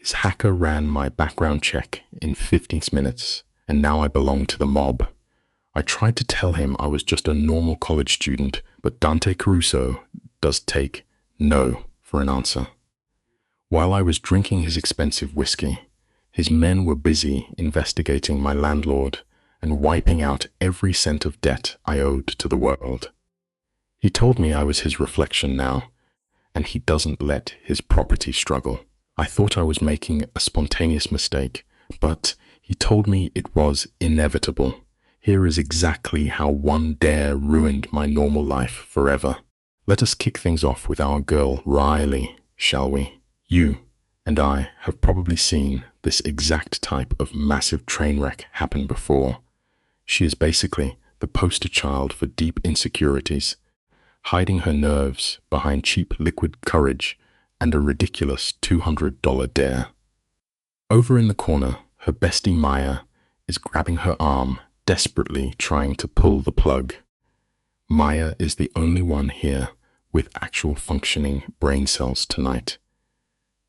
His hacker ran my background check in 15 minutes, and now I belong to the mob. I tried to tell him I was just a normal college student, but Dante Caruso does take no for an answer. While I was drinking his expensive whiskey, his men were busy investigating my landlord and wiping out every cent of debt I owed to the world. He told me I was his reflection now, and he doesn't let his property struggle. I thought I was making a spontaneous mistake, but he told me it was inevitable. Here is exactly how one dare ruined my normal life forever. Let us kick things off with our girl Riley, shall we? You and I have probably seen this exact type of massive train wreck happen before. She is basically the poster child for deep insecurities, hiding her nerves behind cheap liquid courage and a ridiculous $200 dare. Over in the corner, her bestie Maya is grabbing her arm, desperately trying to pull the plug. Maya is the only one here with actual functioning brain cells tonight.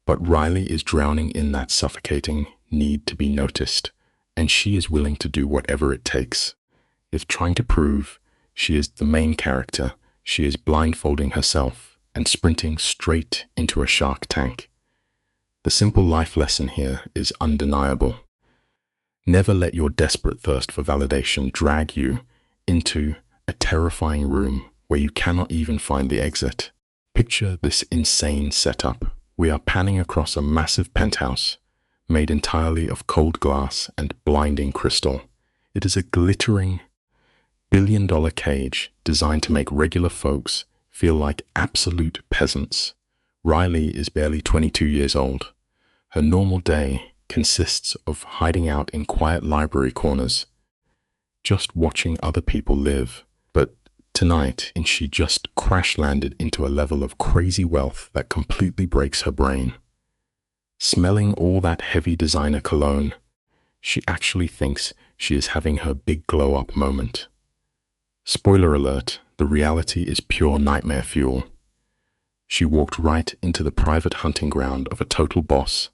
But Riley is drowning in that suffocating need to be noticed, and she is willing to do whatever it takes. If trying to prove she is the main character, she is blindfolding herself and sprinting straight into a shark tank. The simple life lesson here is undeniable. Never let your desperate thirst for validation drag you into a terrifying room where you cannot even find the exit. Picture this insane setup. We are panning across a massive penthouse made entirely of cold glass and blinding crystal. It is a glittering billion-dollar cage designed to make regular folks feel like absolute peasants. Riley is barely 22 years old. Her normal day consists of hiding out in quiet library corners, just watching other people live. But tonight, she just crash-landed into a level of crazy wealth that completely breaks her brain. Smelling all that heavy designer cologne, she actually thinks she is having her big glow-up moment. Spoiler alert, the reality is pure nightmare fuel. She walked right into the private hunting ground of a total boss,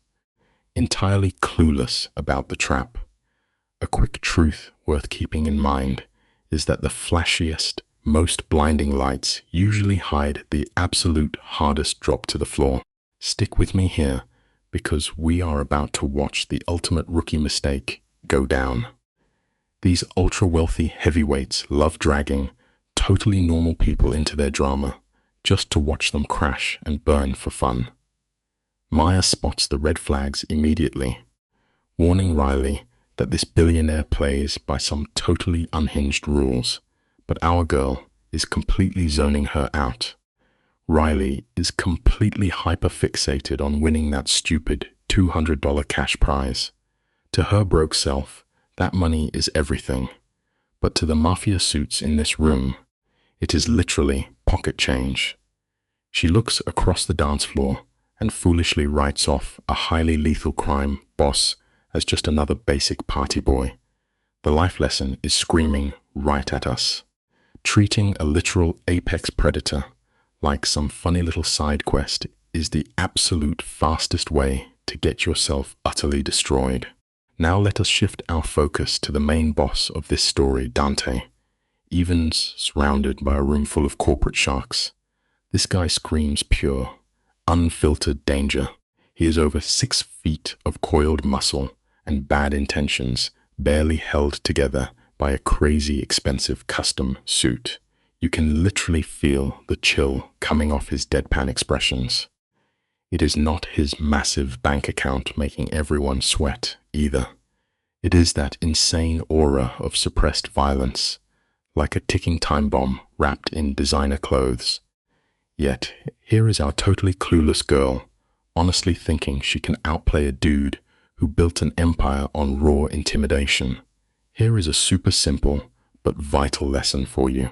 entirely clueless about the trap. A quick truth worth keeping in mind is that the flashiest, most blinding lights usually hide the absolute hardest drop to the floor. Stick with me here, because we are about to watch the ultimate rookie mistake go down. These ultra-wealthy heavyweights love dragging totally normal people into their drama, just to watch them crash and burn for fun. Maya spots the red flags immediately, warning Riley that this billionaire plays by some totally unhinged rules, but our girl is completely zoning her out. Riley is completely hyper-fixated on winning that stupid $200 cash prize. To her broke self, that money is everything, but to the mafia suits in this room, it is literally pocket change. She looks across the dance floor and foolishly writes off a highly lethal crime boss as just another basic party boy. The life lesson is screaming right at us. Treating a literal apex predator like some funny little side quest is the absolute fastest way to get yourself utterly destroyed. Now let us shift our focus to the main boss of this story, Dante. Evans surrounded by a room full of corporate sharks. This guy screams pure, unfiltered danger. He is over 6 feet of coiled muscle and bad intentions, barely held together by a crazy expensive custom suit. You can literally feel the chill coming off his deadpan expressions. It is not his massive bank account making everyone sweat either. It is that insane aura of suppressed violence, like a ticking time bomb wrapped in designer clothes. Yet, here is our totally clueless girl, honestly thinking she can outplay a dude who built an empire on raw intimidation. Here is a super simple but vital lesson for you.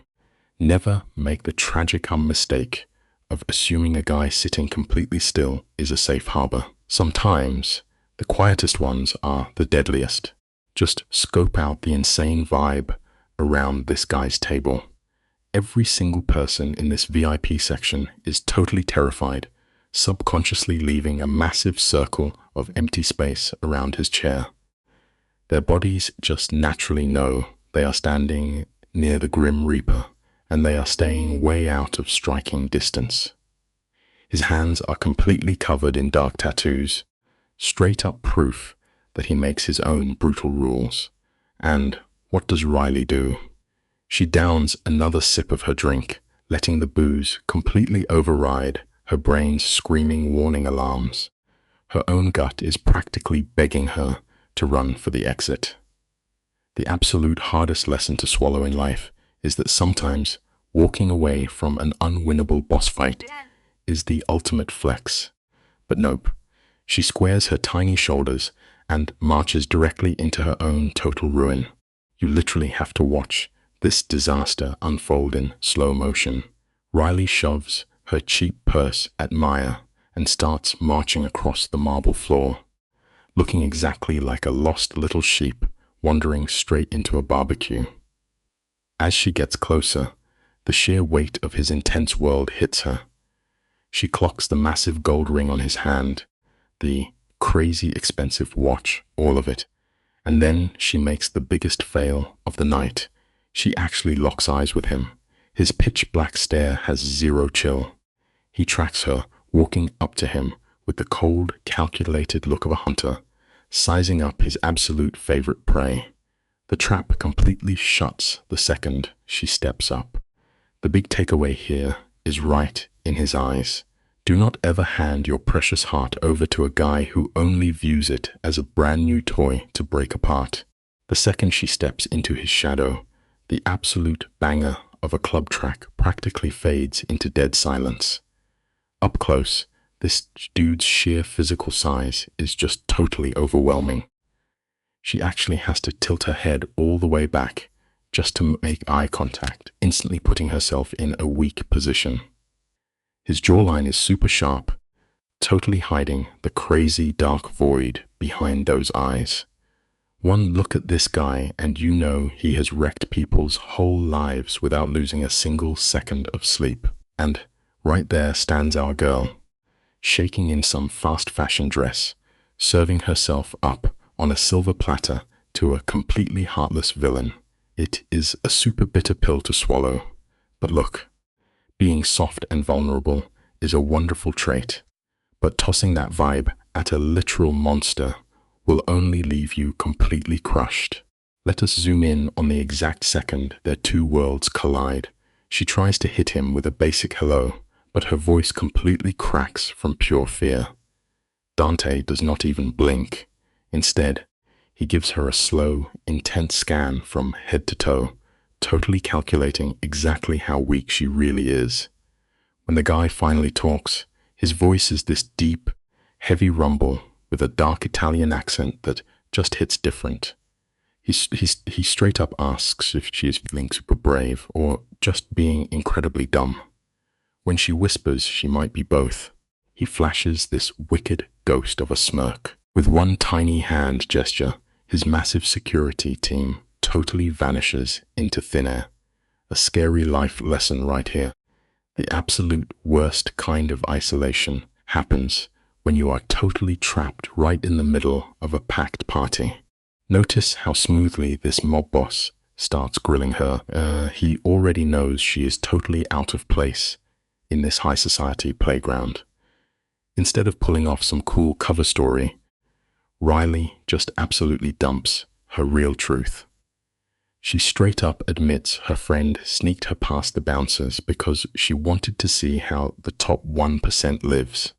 Never make the tragic mistake of assuming a guy sitting completely still is a safe harbor. Sometimes, the quietest ones are the deadliest. Just scope out the insane vibe around this guy's table. Every single person in this VIP section is totally terrified, subconsciously leaving a massive circle of empty space around his chair. Their bodies just naturally know they are standing near the Grim Reaper, and they are staying way out of striking distance. His hands are completely covered in dark tattoos, straight up proof that he makes his own brutal rules. And what does Riley do? She downs another sip of her drink, letting the booze completely override her brain's screaming warning alarms. Her own gut is practically begging her to run for the exit. The absolute hardest lesson to swallow in life is that sometimes walking away from an unwinnable boss fight is the ultimate flex. But nope, she squares her tiny shoulders and marches directly into her own total ruin. You literally have to watch this disaster unfold in slow motion. Riley shoves her cheap purse at Maya and starts marching across the marble floor, looking exactly like a lost little sheep wandering straight into a barbecue. As she gets closer, the sheer weight of his intense world hits her. She clocks the massive gold ring on his hand, the crazy expensive watch, all of it. And then she makes the biggest fail of the night. She actually locks eyes with him. His pitch black stare has zero chill. He tracks her, walking up to him with the cold, calculated look of a hunter, sizing up his absolute favorite prey. The trap completely shuts the second she steps up. The big takeaway here is right in his eyes. Do not ever hand your precious heart over to a guy who only views it as a brand new toy to break apart. The second she steps into his shadow, the absolute banger of a club track practically fades into dead silence. Up close, this dude's sheer physical size is just totally overwhelming. She actually has to tilt her head all the way back just to make eye contact, instantly putting herself in a weak position. His jawline is super sharp, totally hiding the crazy dark void behind those eyes. One look at this guy and you know he has wrecked people's whole lives without losing a single second of sleep. And right there stands our girl, shaking in some fast fashion dress, serving herself up on a silver platter to a completely heartless villain. It is a super bitter pill to swallow. But look, being soft and vulnerable is a wonderful trait, but tossing that vibe at a literal monster will only leave you completely crushed. Let us zoom in on the exact second their two worlds collide. She tries to hit him with a basic hello, but her voice completely cracks from pure fear. Dante does not even blink. Instead, he gives her a slow, intense scan from head to toe, totally calculating exactly how weak she really is. When the guy finally talks, his voice is this deep, heavy rumble with a dark Italian accent that just hits different. He straight up asks if she is feeling super brave or just being incredibly dumb. When she whispers she might be both, he flashes this wicked ghost of a smirk. With one tiny hand gesture, his massive security team totally vanishes into thin air. A scary life lesson right here. The absolute worst kind of isolation happens when you are totally trapped right in the middle of a packed party. Notice how smoothly this mob boss starts grilling her. He already knows she is totally out of place in this high society playground. Instead of pulling off some cool cover story, Riley just absolutely dumps her real truth. She straight up admits her friend sneaked her past the bouncers because she wanted to see how the top 1% lives.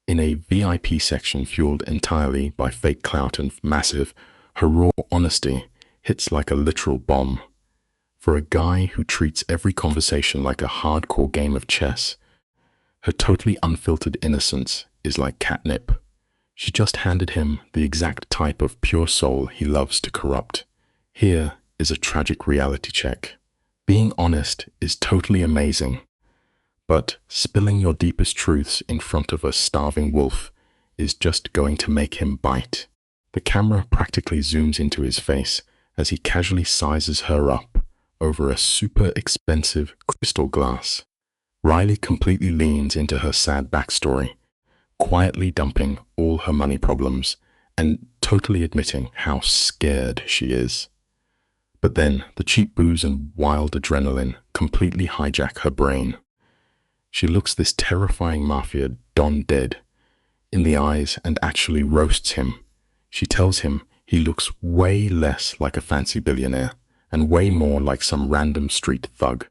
In a VIP section fueled entirely by fake clout and Massive, her raw honesty hits like a literal bomb. For a guy who treats every conversation like a hardcore game of chess, her totally unfiltered innocence is like catnip. She just handed him the exact type of pure soul he loves to corrupt. Here is a tragic reality check. Being honest is totally amazing, but spilling your deepest truths in front of a starving wolf is just going to make him bite. The camera practically zooms into his face as he casually sizes her up over a super expensive crystal glass. Riley completely leans into her sad backstory, quietly dumping all her money problems and totally admitting how scared she is. But then the cheap booze and wild adrenaline completely hijack her brain. She looks this terrifying mafia Don dead in the eyes and actually roasts him. She tells him he looks way less like a fancy billionaire and way more like some random street thug.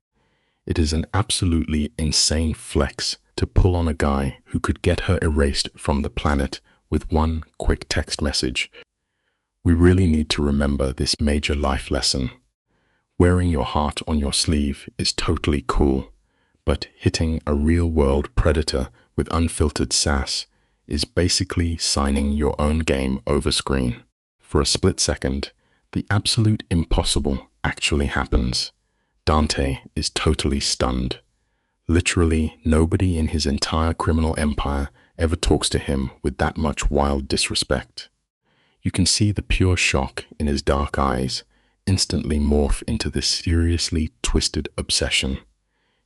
It is an absolutely insane flex to pull on a guy who could get her erased from the planet with one quick text message. We really need to remember this major life lesson. Wearing your heart on your sleeve is totally cool, but hitting a real-world predator with unfiltered sass is basically signing your own game over screen. For a split second, the absolute impossible actually happens. Dante is totally stunned. Literally nobody in his entire criminal empire ever talks to him with that much wild disrespect. You can see the pure shock in his dark eyes instantly morph into this seriously twisted obsession.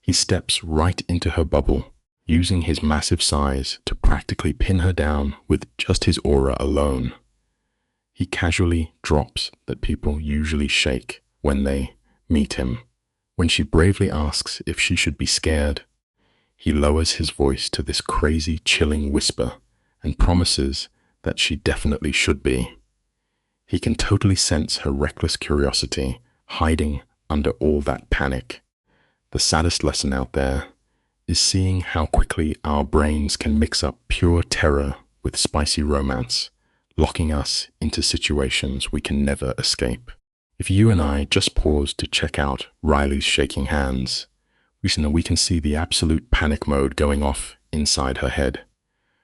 He steps right into her bubble, using his massive size to practically pin her down with just his aura alone. He casually drops that people usually shake when they meet him. When she bravely asks if she should be scared, he lowers his voice to this crazy, chilling whisper and promises that she definitely should be. He can totally sense her reckless curiosity hiding under all that panic. The saddest lesson out there is seeing how quickly our brains can mix up pure terror with spicy romance, locking us into situations we can never escape. If you and I just pause to check out Riley's shaking hands, we can see the absolute panic mode going off inside her head.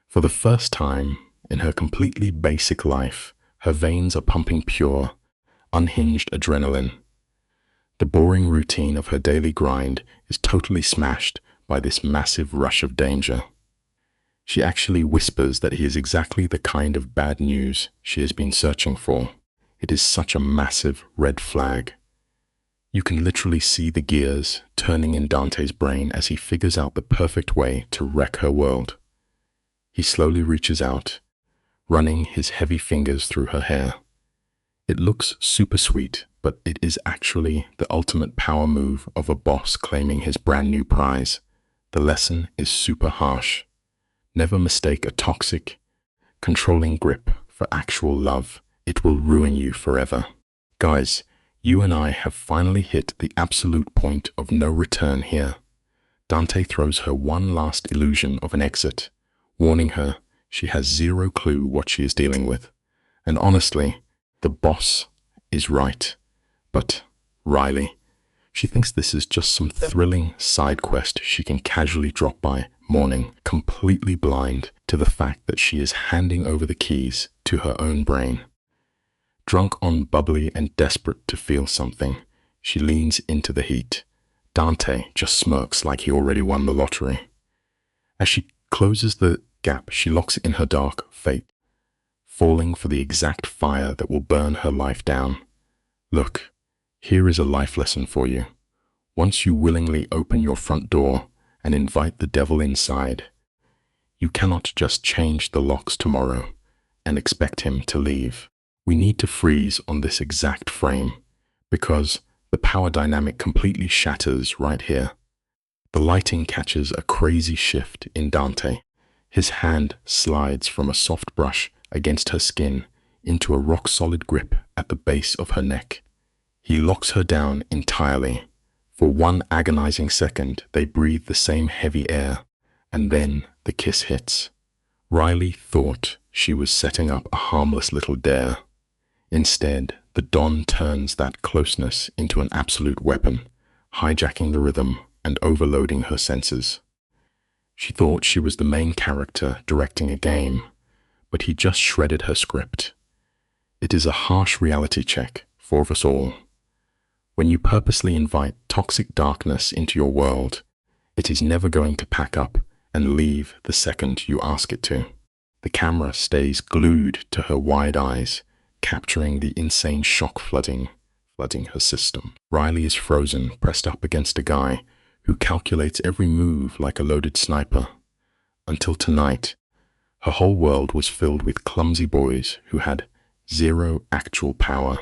For the first time in her completely basic life, her veins are pumping pure, unhinged adrenaline. The boring routine of her daily grind is totally smashed by this massive rush of danger. She actually whispers that he is exactly the kind of bad news she has been searching for. It is such a massive red flag. You can literally see the gears turning in Dante's brain as he figures out the perfect way to wreck her world. He slowly reaches out, running his heavy fingers through her hair. It looks super sweet, but it is actually the ultimate power move of a boss claiming his brand new prize. The lesson is super harsh. Never mistake a toxic, controlling grip for actual love. It will ruin you forever. Guys, you and I have finally hit the absolute point of no return here. Dante throws her one last illusion of an exit, warning her she has zero clue what she is dealing with. And honestly, the boss is right. But Riley, she thinks this is just some thrilling side quest she can casually drop by, mourning, completely blind to the fact that she is handing over the keys to her own brain. Drunk on bubbly and desperate to feel something, she leans into the heat. Dante just smirks like he already won the lottery. As she closes the gap, she locks in her dark fate, falling for the exact fire that will burn her life down. Look, here is a life lesson for you. Once you willingly open your front door and invite the devil inside, you cannot just change the locks tomorrow and expect him to leave. We need to freeze on this exact frame because the power dynamic completely shatters right here. The lighting catches a crazy shift in Dante. His hand slides from a soft brush against her skin into a rock-solid grip at the base of her neck. He locks her down entirely. For one agonizing second, they breathe the same heavy air, and then the kiss hits. Riley thought she was setting up a harmless little dare. Instead, the Don turns that closeness into an absolute weapon, hijacking the rhythm and overloading her senses. She thought she was the main character directing a game, but he just shredded her script. It is a harsh reality check for us all. When you purposely invite toxic darkness into your world, it is never going to pack up and leave the second you ask it to. The camera stays glued to her wide eyes, capturing the insane shock flooding her system. Riley is frozen, pressed up against a guy who calculates every move like a loaded sniper. Until tonight, Her whole world was filled with clumsy boys who had zero actual power.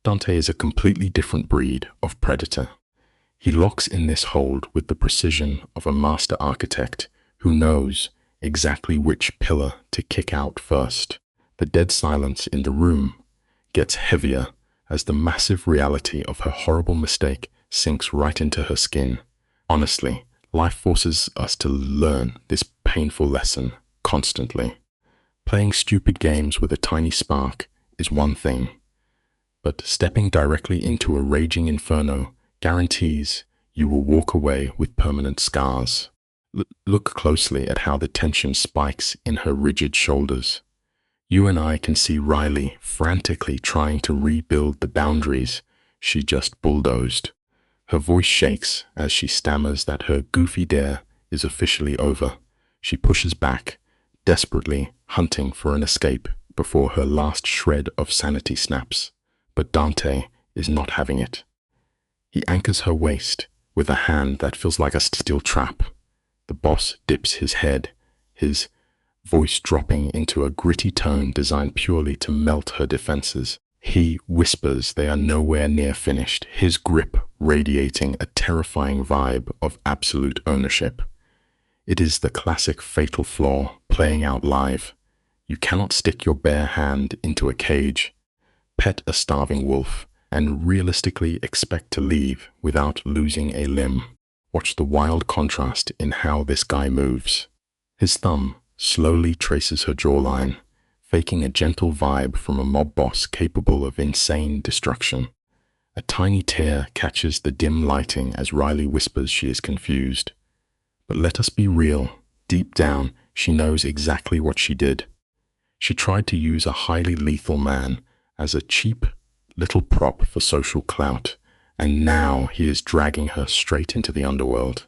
Dante is a completely different breed of predator. He locks in this hold with the precision of a master architect who knows exactly which pillar to kick out first. The dead silence in the room gets heavier as the massive reality of her horrible mistake sinks right into her skin. Honestly, life forces us to learn this painful lesson constantly. Playing stupid games with a tiny spark is one thing, but stepping directly into a raging inferno guarantees you will walk away with permanent scars. Look closely at how the tension spikes in her rigid shoulders. You and I can see Riley frantically trying to rebuild the boundaries she just bulldozed. Her voice shakes as she stammers that her goofy dare is officially over. She pushes back, desperately hunting for an escape before her last shred of sanity snaps. But Dante is not having it. He anchors her waist with a hand that feels like a steel trap. The boss dips his head, his voice dropping into a gritty tone designed purely to melt her defenses. He whispers they are nowhere near finished, his grip radiating a terrifying vibe of absolute ownership. It is the classic fatal flaw playing out live. You cannot stick your bare hand into a cage, pet a starving wolf, and realistically expect to leave without losing a limb. Watch the wild contrast in how this guy moves. His thumb slowly traces her jawline, faking a gentle vibe from a mob boss capable of insane destruction. A tiny tear catches the dim lighting as Riley whispers she is confused. But let us be real, deep down, she knows exactly what she did. She tried to use a highly lethal man as a cheap little prop for social clout, and now he is dragging her straight into the underworld.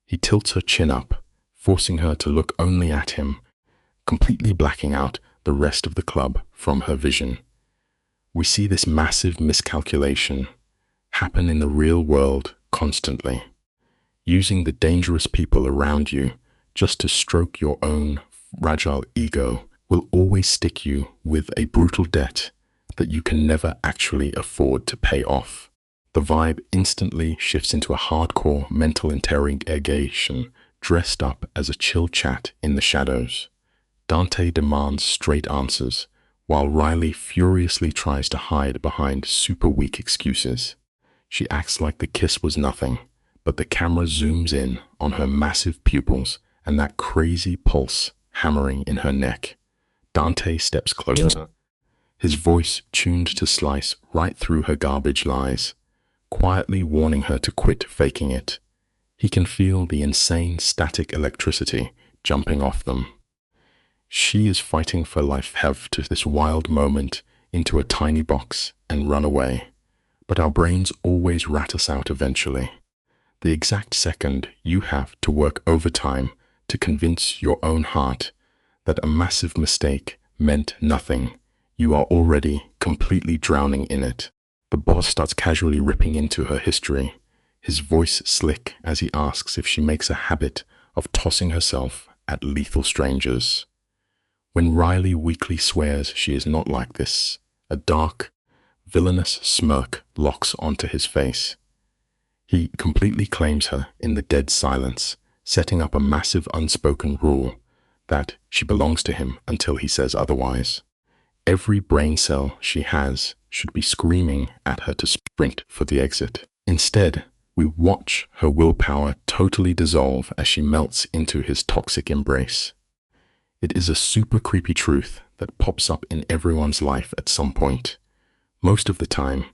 He tilts her chin up, forcing her to look only at him, completely blacking out the rest of the club from her vision. We see this massive miscalculation happen in the real world constantly. Using the dangerous people around you just to stroke your own fragile ego will always stick you with a brutal debt that you can never actually afford to pay off. The vibe instantly shifts into a hardcore mental interrogation dressed up as a chill chat in the shadows. Dante demands straight answers, while Riley furiously tries to hide behind super weak excuses. She acts like the kiss was nothing, but the camera zooms in on her massive pupils and that crazy pulse hammering in her neck. Dante steps closer, his voice tuned to slice right through her garbage lies, quietly warning her to quit faking it. He can feel the insane static electricity jumping off them. She is fighting for life, have to this wild moment into a tiny box and run away. But our brains always rat us out eventually. The exact second you have to work overtime to convince your own heart that a massive mistake meant nothing, you are already completely drowning in it. The boss starts casually ripping into her history, his voice slick as he asks if she makes a habit of tossing herself at lethal strangers. When Riley weakly swears she is not like this, a dark, villainous smirk locks onto his face. He completely claims her in the dead silence, setting up a massive unspoken rule that she belongs to him until he says otherwise. Every brain cell she has should be screaming at her to sprint for the exit. Instead, we watch her willpower totally dissolve as she melts into his toxic embrace. It is a super creepy truth that pops up in everyone's life at some point. Most of the time,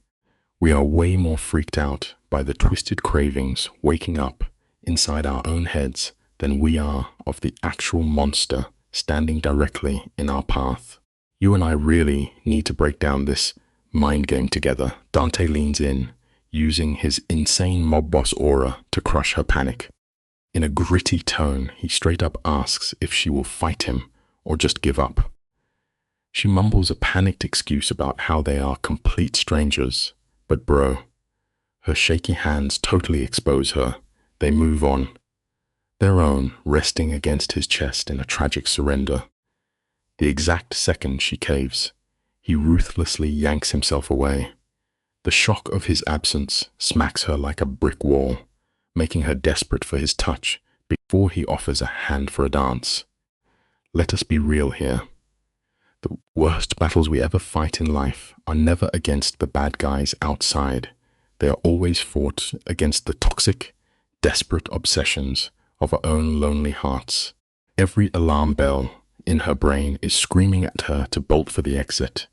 we are way more freaked out by the twisted cravings waking up inside our own heads than we are of the actual monster standing directly in our path. You and I really need to break down this mind game together. Dante leans in, using his insane mob boss aura to crush her panic. In a gritty tone, he straight up asks if she will fight him or just give up. She mumbles a panicked excuse about how they are complete strangers, but bro, her shaky hands totally expose her. They move on. their own resting against his chest in a tragic surrender. The exact second she caves, he ruthlessly yanks himself away. The shock of his absence smacks her like a brick wall, making her desperate for his touch before he offers a hand for a dance. Let us be real here. The worst battles we ever fight in life are never against the bad guys outside. They are always fought against the toxic, desperate obsessions of our own lonely hearts. Every alarm bell in her brain is screaming at her to bolt for the exit,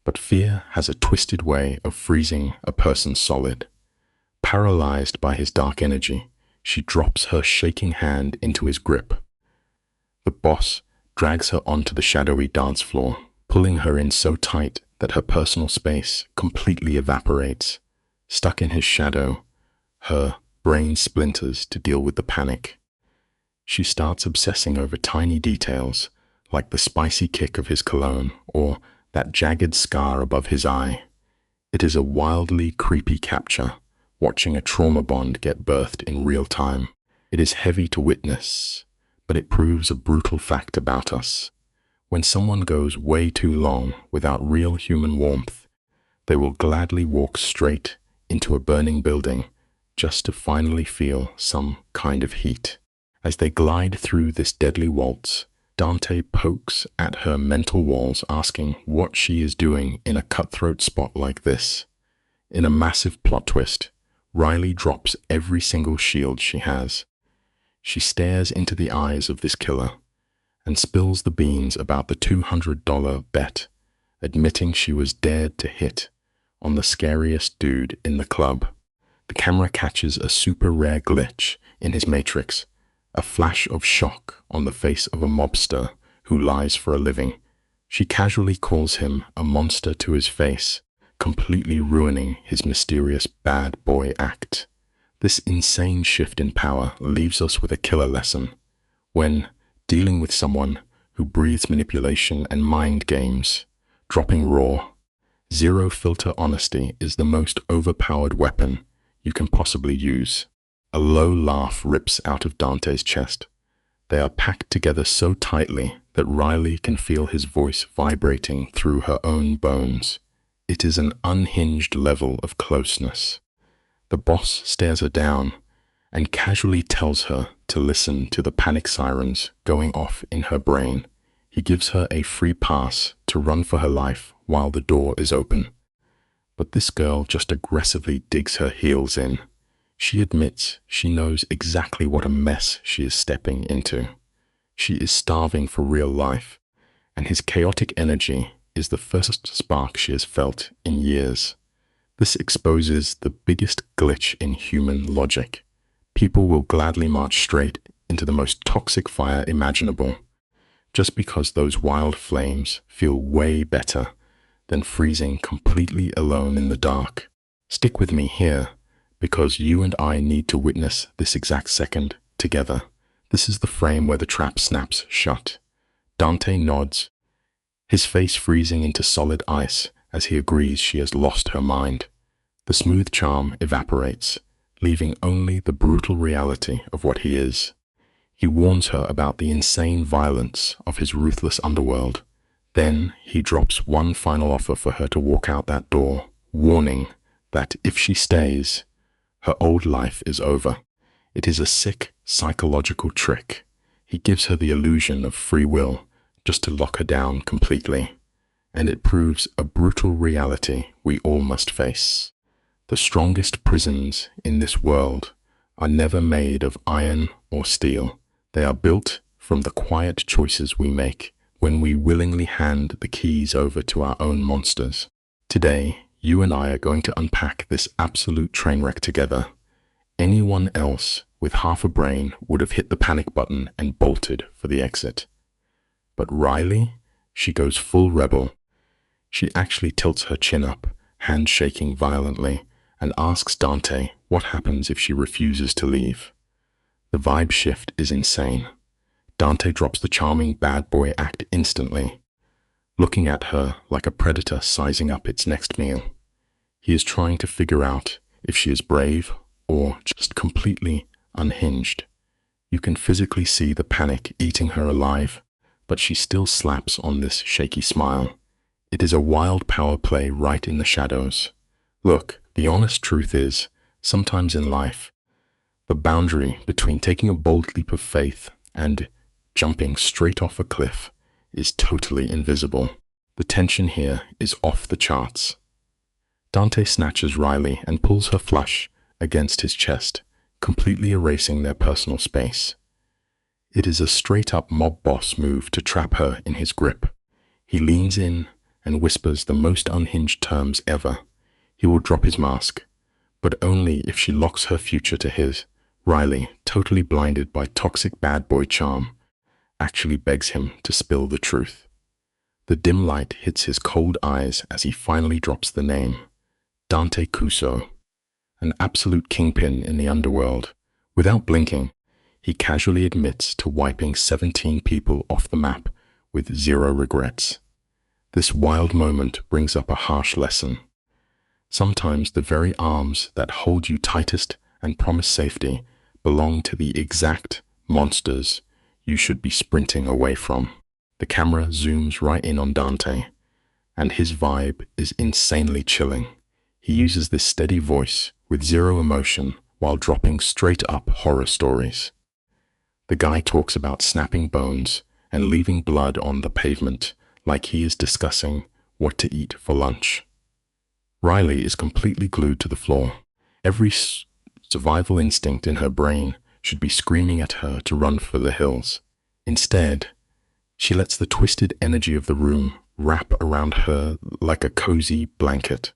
but fear has a twisted way of freezing a person solid. Paralyzed by his dark energy, she drops her shaking hand into his grip. The boss drags her onto the shadowy dance floor, pulling her in so tight that her personal space completely evaporates. Stuck in his shadow, her brain splinters to deal with the panic. She starts obsessing over tiny details, like the spicy kick of his cologne or that jagged scar above his eye. It is a wildly creepy capture, watching a trauma bond get birthed in real time. It is heavy to witness, but it proves a brutal fact about us. When someone goes way too long without real human warmth, they will gladly walk straight into a burning building just to finally feel some kind of heat. As they glide through this deadly waltz, Dante pokes at her mental walls, asking what she is doing in a cutthroat spot like this. In a massive plot twist, Riley drops every single shield she has. She stares into the eyes of this killer and spills the beans about the $200 bet, admitting she was dared to hit on the scariest dude in the club. The camera catches a super rare glitch in his matrix, a flash of shock on the face of a mobster who lies for a living. She casually calls him a monster to his face, completely ruining his mysterious bad boy act. This insane shift in power leaves us with a killer lesson. When dealing with someone who breathes manipulation and mind games, dropping raw, zero-filter honesty is the most overpowered weapon you can possibly use. A low laugh rips out of Dante's chest. They are packed together so tightly that Riley can feel his voice vibrating through her own bones. It is an unhinged level of closeness. The boss stares her down and casually tells her to listen to the panic sirens going off in her brain. He gives her a free pass to run for her life while the door is open. But this girl just aggressively digs her heels in. She admits she knows exactly what a mess she is stepping into. She is starving for real life, and his chaotic energy is the first spark she has felt in years. This exposes the biggest glitch in human logic. People will gladly march straight into the most toxic fire imaginable, just because those wild flames feel way better than freezing completely alone in the dark. Stick with me here, because you and I need to witness this exact second together. This is the frame where the trap snaps shut. Dante nods, his face freezing into solid ice as he agrees she has lost her mind. The smooth charm evaporates, leaving only the brutal reality of what he is. He warns her about the insane violence of his ruthless underworld. Then he drops one final offer for her to walk out that door, warning that if she stays, her old life is over. It is a sick psychological trick. He gives her the illusion of free will just to lock her down completely, and it proves a brutal reality we all must face. The strongest prisons in this world are never made of iron or steel. They are built from the quiet choices we make when we willingly hand the keys over to our own monsters. Today, you and I are going to unpack this absolute train wreck together. Anyone else with half a brain would have hit the panic button and bolted for the exit. But Riley, she goes full rebel. She actually tilts her chin up, hand shaking violently, and asks Dante what happens if she refuses to leave. The vibe shift is insane. Dante drops the charming bad boy act instantly, looking at her like a predator sizing up its next meal. He is trying to figure out if she is brave or just completely unhinged. You You can physically see the panic eating her alive, but she still slaps on this shaky smile. It is a wild power play right in the shadows. Look, the honest truth is, sometimes in life, the boundary between taking a bold leap of faith and jumping straight off a cliff is totally invisible. The tension here is off the charts. Dante snatches Riley and pulls her flush against his chest, completely erasing their personal space. It is a straight-up mob boss move to trap her in his grip. He leans in and whispers the most unhinged terms ever. He will drop his mask, but only if she locks her future to his. Riley, totally blinded by toxic bad boy charm, actually begs him to spill the truth. The dim light hits his cold eyes as he finally drops the name. Dante Cuso, an absolute kingpin in the underworld. Without blinking, he casually admits to wiping 17 people off the map with zero regrets. This wild moment brings up a harsh lesson. Sometimes the very arms that hold you tightest and promise safety belong to the exact monsters you should be sprinting away from. The camera zooms right in on Dante, and his vibe is insanely chilling. He uses this steady voice with zero emotion while dropping straight-up horror stories. The guy talks about snapping bones and leaving blood on the pavement like he is discussing what to eat for lunch. Riley is completely glued to the floor. Every survival instinct in her brain should be screaming at her to run for the hills. Instead, she lets the twisted energy of the room wrap around her like a cozy blanket.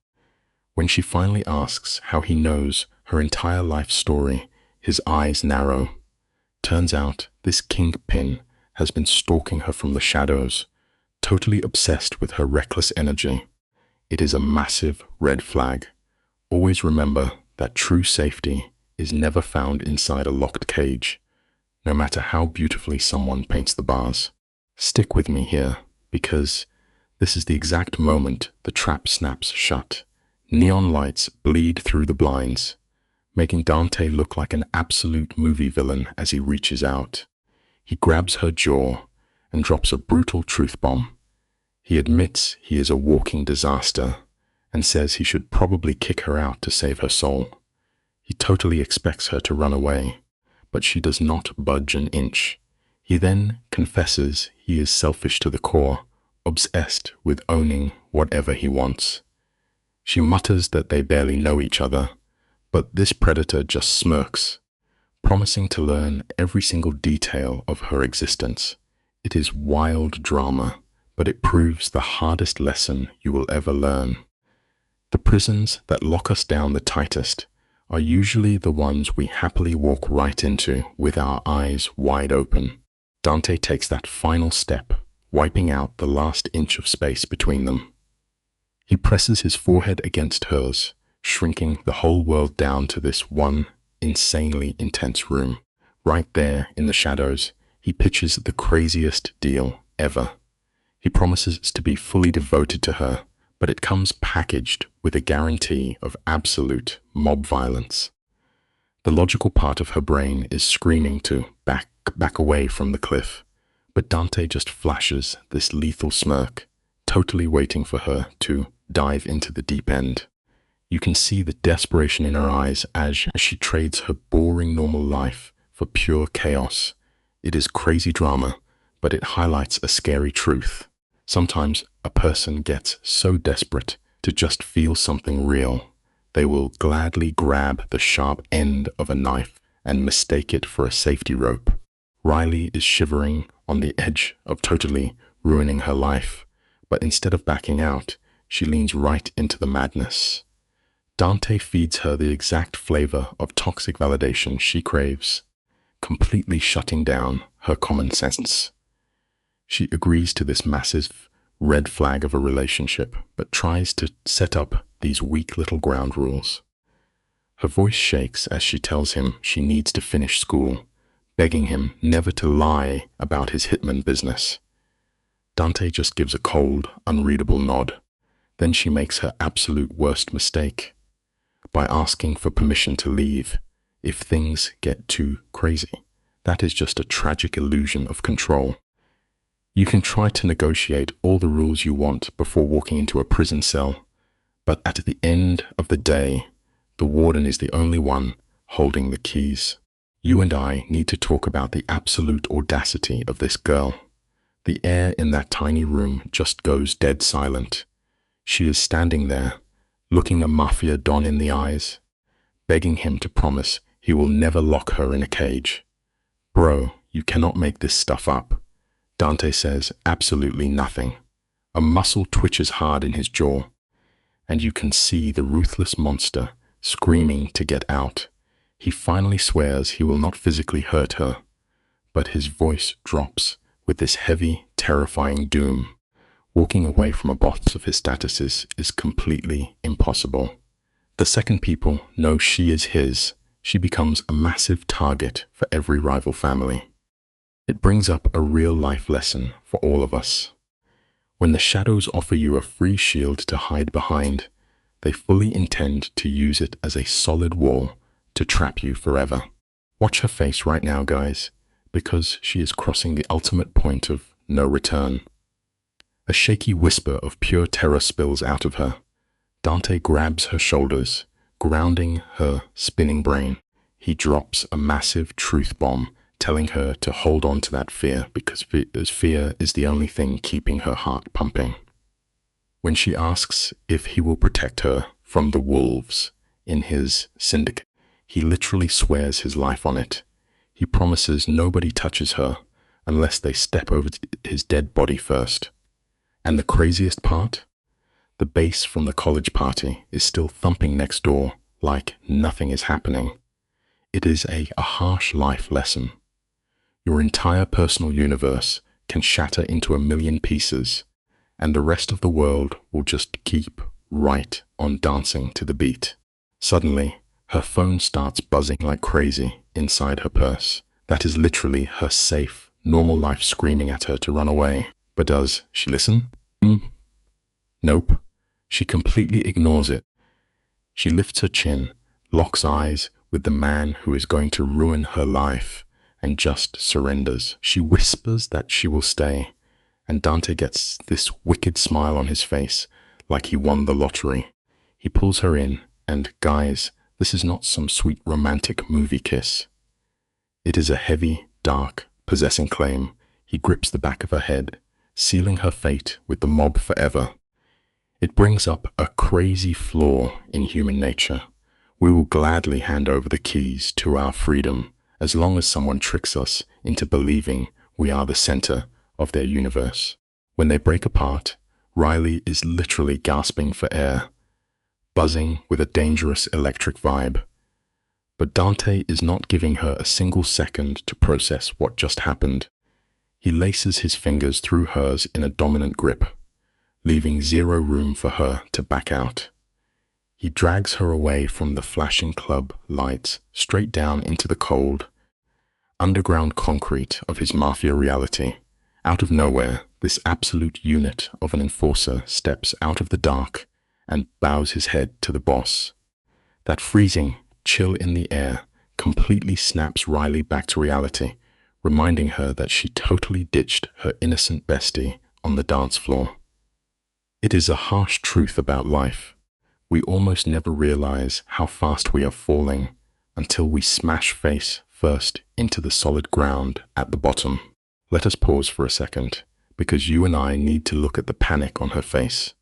When she finally asks how he knows her entire life story, his eyes narrow. Turns out this kingpin has been stalking her from the shadows, totally obsessed with her reckless energy. It is a massive red flag. Always remember that true safety is never found inside a locked cage, no matter how beautifully someone paints the bars. Stick with me here, because this is the exact moment the trap snaps shut. Neon lights bleed through the blinds, making Dante look like an absolute movie villain as he reaches out. He grabs her jaw and drops a brutal truth bomb. He admits he is a walking disaster and says he should probably kick her out to save her soul. He totally expects her to run away, but she does not budge an inch. He then confesses he is selfish to the core, obsessed with owning whatever he wants. She mutters that they barely know each other, but this predator just smirks, promising to learn every single detail of her existence. It is wild drama, but it proves the hardest lesson you will ever learn. The prisons that lock us down the tightest are usually the ones we happily walk right into with our eyes wide open. Dante takes that final step, wiping out the last inch of space between them. He presses his forehead against hers, shrinking the whole world down to this one insanely intense room. Right there in the shadows, he pitches the craziest deal ever. He promises to be fully devoted to her, but it comes packaged with a guarantee of absolute mob violence. The logical part of her brain is screaming to back away from the cliff, but Dante just flashes this lethal smirk, totally waiting for her to dive into the deep end. You can see the desperation in her eyes as she trades her boring normal life for pure chaos. It is crazy drama, but it highlights a scary truth. Sometimes a person gets so desperate to just feel something real, they will gladly grab the sharp end of a knife and mistake it for a safety rope. Riley is shivering on the edge of totally ruining her life, but instead of backing out, she leans right into the madness. Dante feeds her the exact flavor of toxic validation she craves, completely shutting down her common sense. She agrees to this massive red flag of a relationship, but tries to set up these weak little ground rules. Her voice shakes as she tells him she needs to finish school, begging him never to lie about his hitman business. Dante just gives a cold, unreadable nod. Then she makes her absolute worst mistake by asking for permission to leave if things get too crazy. that is just a tragic illusion of control. You can try to negotiate all the rules you want before walking into a prison cell, but at the end of the day, the warden is the only one holding the keys. You and I need to talk about the absolute audacity of this girl. The air in that tiny room just goes dead silent. She is standing there, looking a Mafia Don in the eyes, begging him to promise he will never lock her in a cage. Bro, you cannot make this stuff up. Dante says absolutely nothing. A muscle twitches hard in his jaw, and you can see the ruthless monster screaming to get out. He finally swears he will not physically hurt her, but his voice drops with this heavy, terrifying doom. Walking away from a boss of his statuses is completely impossible. The second people know she is his, she becomes a massive target for every rival family. It brings up a real-life lesson for all of us. When the shadows offer you a free shield to hide behind, they fully intend to use it as a solid wall to trap you forever. Watch her face right now, guys, because she is crossing the ultimate point of no return. A shaky whisper of pure terror spills out of her. Dante grabs her shoulders, grounding her spinning brain. He drops a massive truth bomb, telling her to hold on to that fear because fear is the only thing keeping her heart pumping. When she asks if he will protect her from the wolves in his syndicate, he literally swears his life on it. He promises nobody touches her unless they step over his dead body first. And the craziest part? The bass from the college party is still thumping next door like nothing is happening. It is a harsh life lesson. Your entire personal universe can shatter into 1,000,000 pieces, and the rest of the world will just keep right on dancing to the beat. Suddenly, her phone starts buzzing like crazy inside her purse. That is literally her safe, normal life screaming at her to run away. But does she listen? Nope. She completely ignores it. She lifts her chin, locks eyes with the man who is going to ruin her life, and just surrenders. She whispers that she will stay, and Dante gets this wicked smile on his face, like he won the lottery. He pulls her in, and guys, this is not some sweet romantic movie kiss. It is a heavy, dark, possessing claim. He grips the back of her head, sealing her fate with the mob forever. It brings up a crazy flaw in human nature. We will gladly hand over the keys to our freedom as long as someone tricks us into believing we are the center of their universe. When they break apart, Riley is literally gasping for air, buzzing with a dangerous electric vibe. But Dante is not giving her a single second to process what just happened. He laces his fingers through hers in a dominant grip, leaving zero room for her to back out. He drags her away from the flashing club lights straight down into the cold, underground concrete of his Mafia reality. Out of nowhere, this absolute unit of an enforcer steps out of the dark and bows his head to the boss. That freezing chill in the air completely snaps Riley back to reality, reminding her that she totally ditched her innocent bestie on the dance floor. It is a harsh truth about life. We almost never realize how fast we are falling until we smash face first into the solid ground at the bottom. Let us pause for a second, because you and I need to look at the panic on her face.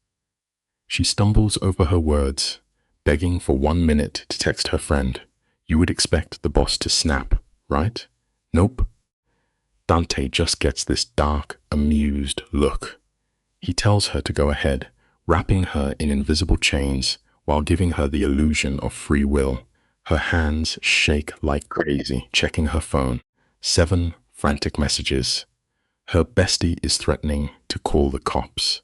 She stumbles over her words, begging for 1 minute to text her friend. You would expect the boss to snap, right? Nope. Dante just gets this dark, amused look. He tells her to go ahead, wrapping her in invisible chains while giving her the illusion of free will. Her hands shake like crazy, checking her phone. 7 frantic messages. Her bestie is threatening to call the cops.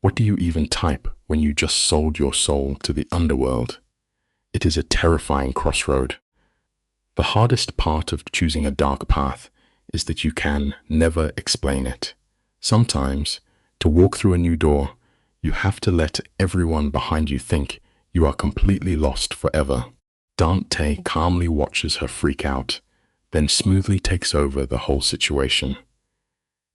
What do you even type when you just sold your soul to the underworld? It is a terrifying crossroad. The hardest part of choosing a dark path is that you can never explain it. Sometimes, to walk through a new door, you have to let everyone behind you think you are completely lost forever. Dante calmly watches her freak out, then smoothly takes over the whole situation.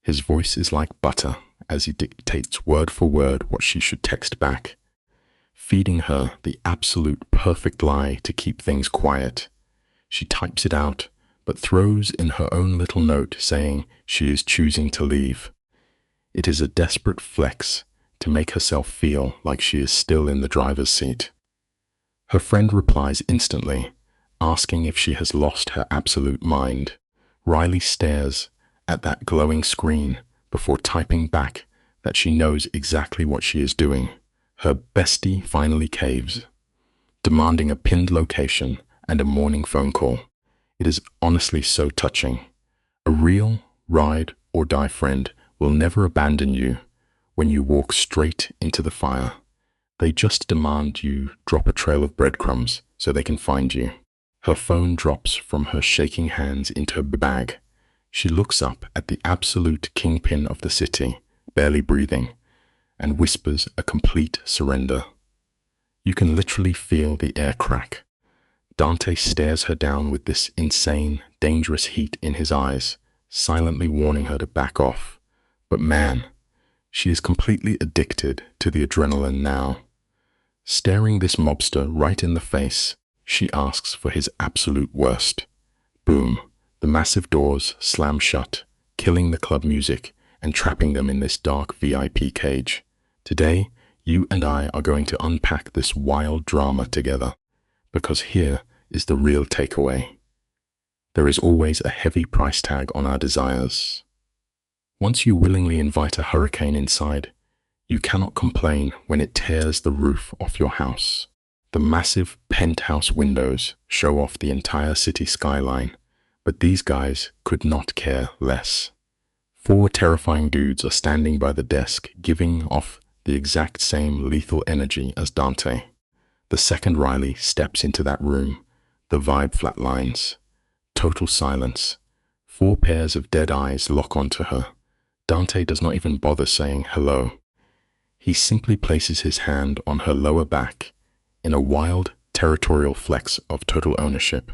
His voice is like butter as he dictates word for word what she should text back, feeding her the absolute perfect lie to keep things quiet. She types it out, but throws in her own little note saying she is choosing to leave. It is a desperate flex to make herself feel like she is still in the driver's seat. Her friend replies instantly, asking if she has lost her absolute mind. Riley stares at that glowing screen before typing back that she knows exactly what she is doing. Her bestie finally caves, demanding a pinned location and a morning phone call. It is honestly so touching. A real ride or die friend will never abandon you when you walk straight into the fire. They just demand you drop a trail of breadcrumbs so they can find you. Her phone drops from her shaking hands into her bag. She looks up at the absolute kingpin of the city, barely breathing, and whispers a complete surrender. You can literally feel the air crack. Dante stares her down with this insane, dangerous heat in his eyes, silently warning her to back off. But man, she is completely addicted to the adrenaline now. Staring this mobster right in the face, she asks for his absolute worst. Boom. The massive doors slam shut, killing the club music and trapping them in this dark VIP cage. Today, you and I are going to unpack this wild drama together, because here is the real takeaway. There is always a heavy price tag on our desires. Once you willingly invite a hurricane inside, you cannot complain when it tears the roof off your house. The massive penthouse windows show off the entire city skyline, but these guys could not care less. 4 terrifying dudes are standing by the desk, giving off the exact same lethal energy as Dante. The second Riley steps into that room, the vibe flatlines. Total silence. 4 pairs of dead eyes lock onto her. Dante does not even bother saying hello. He simply places his hand on her lower back in a wild, territorial flex of total ownership.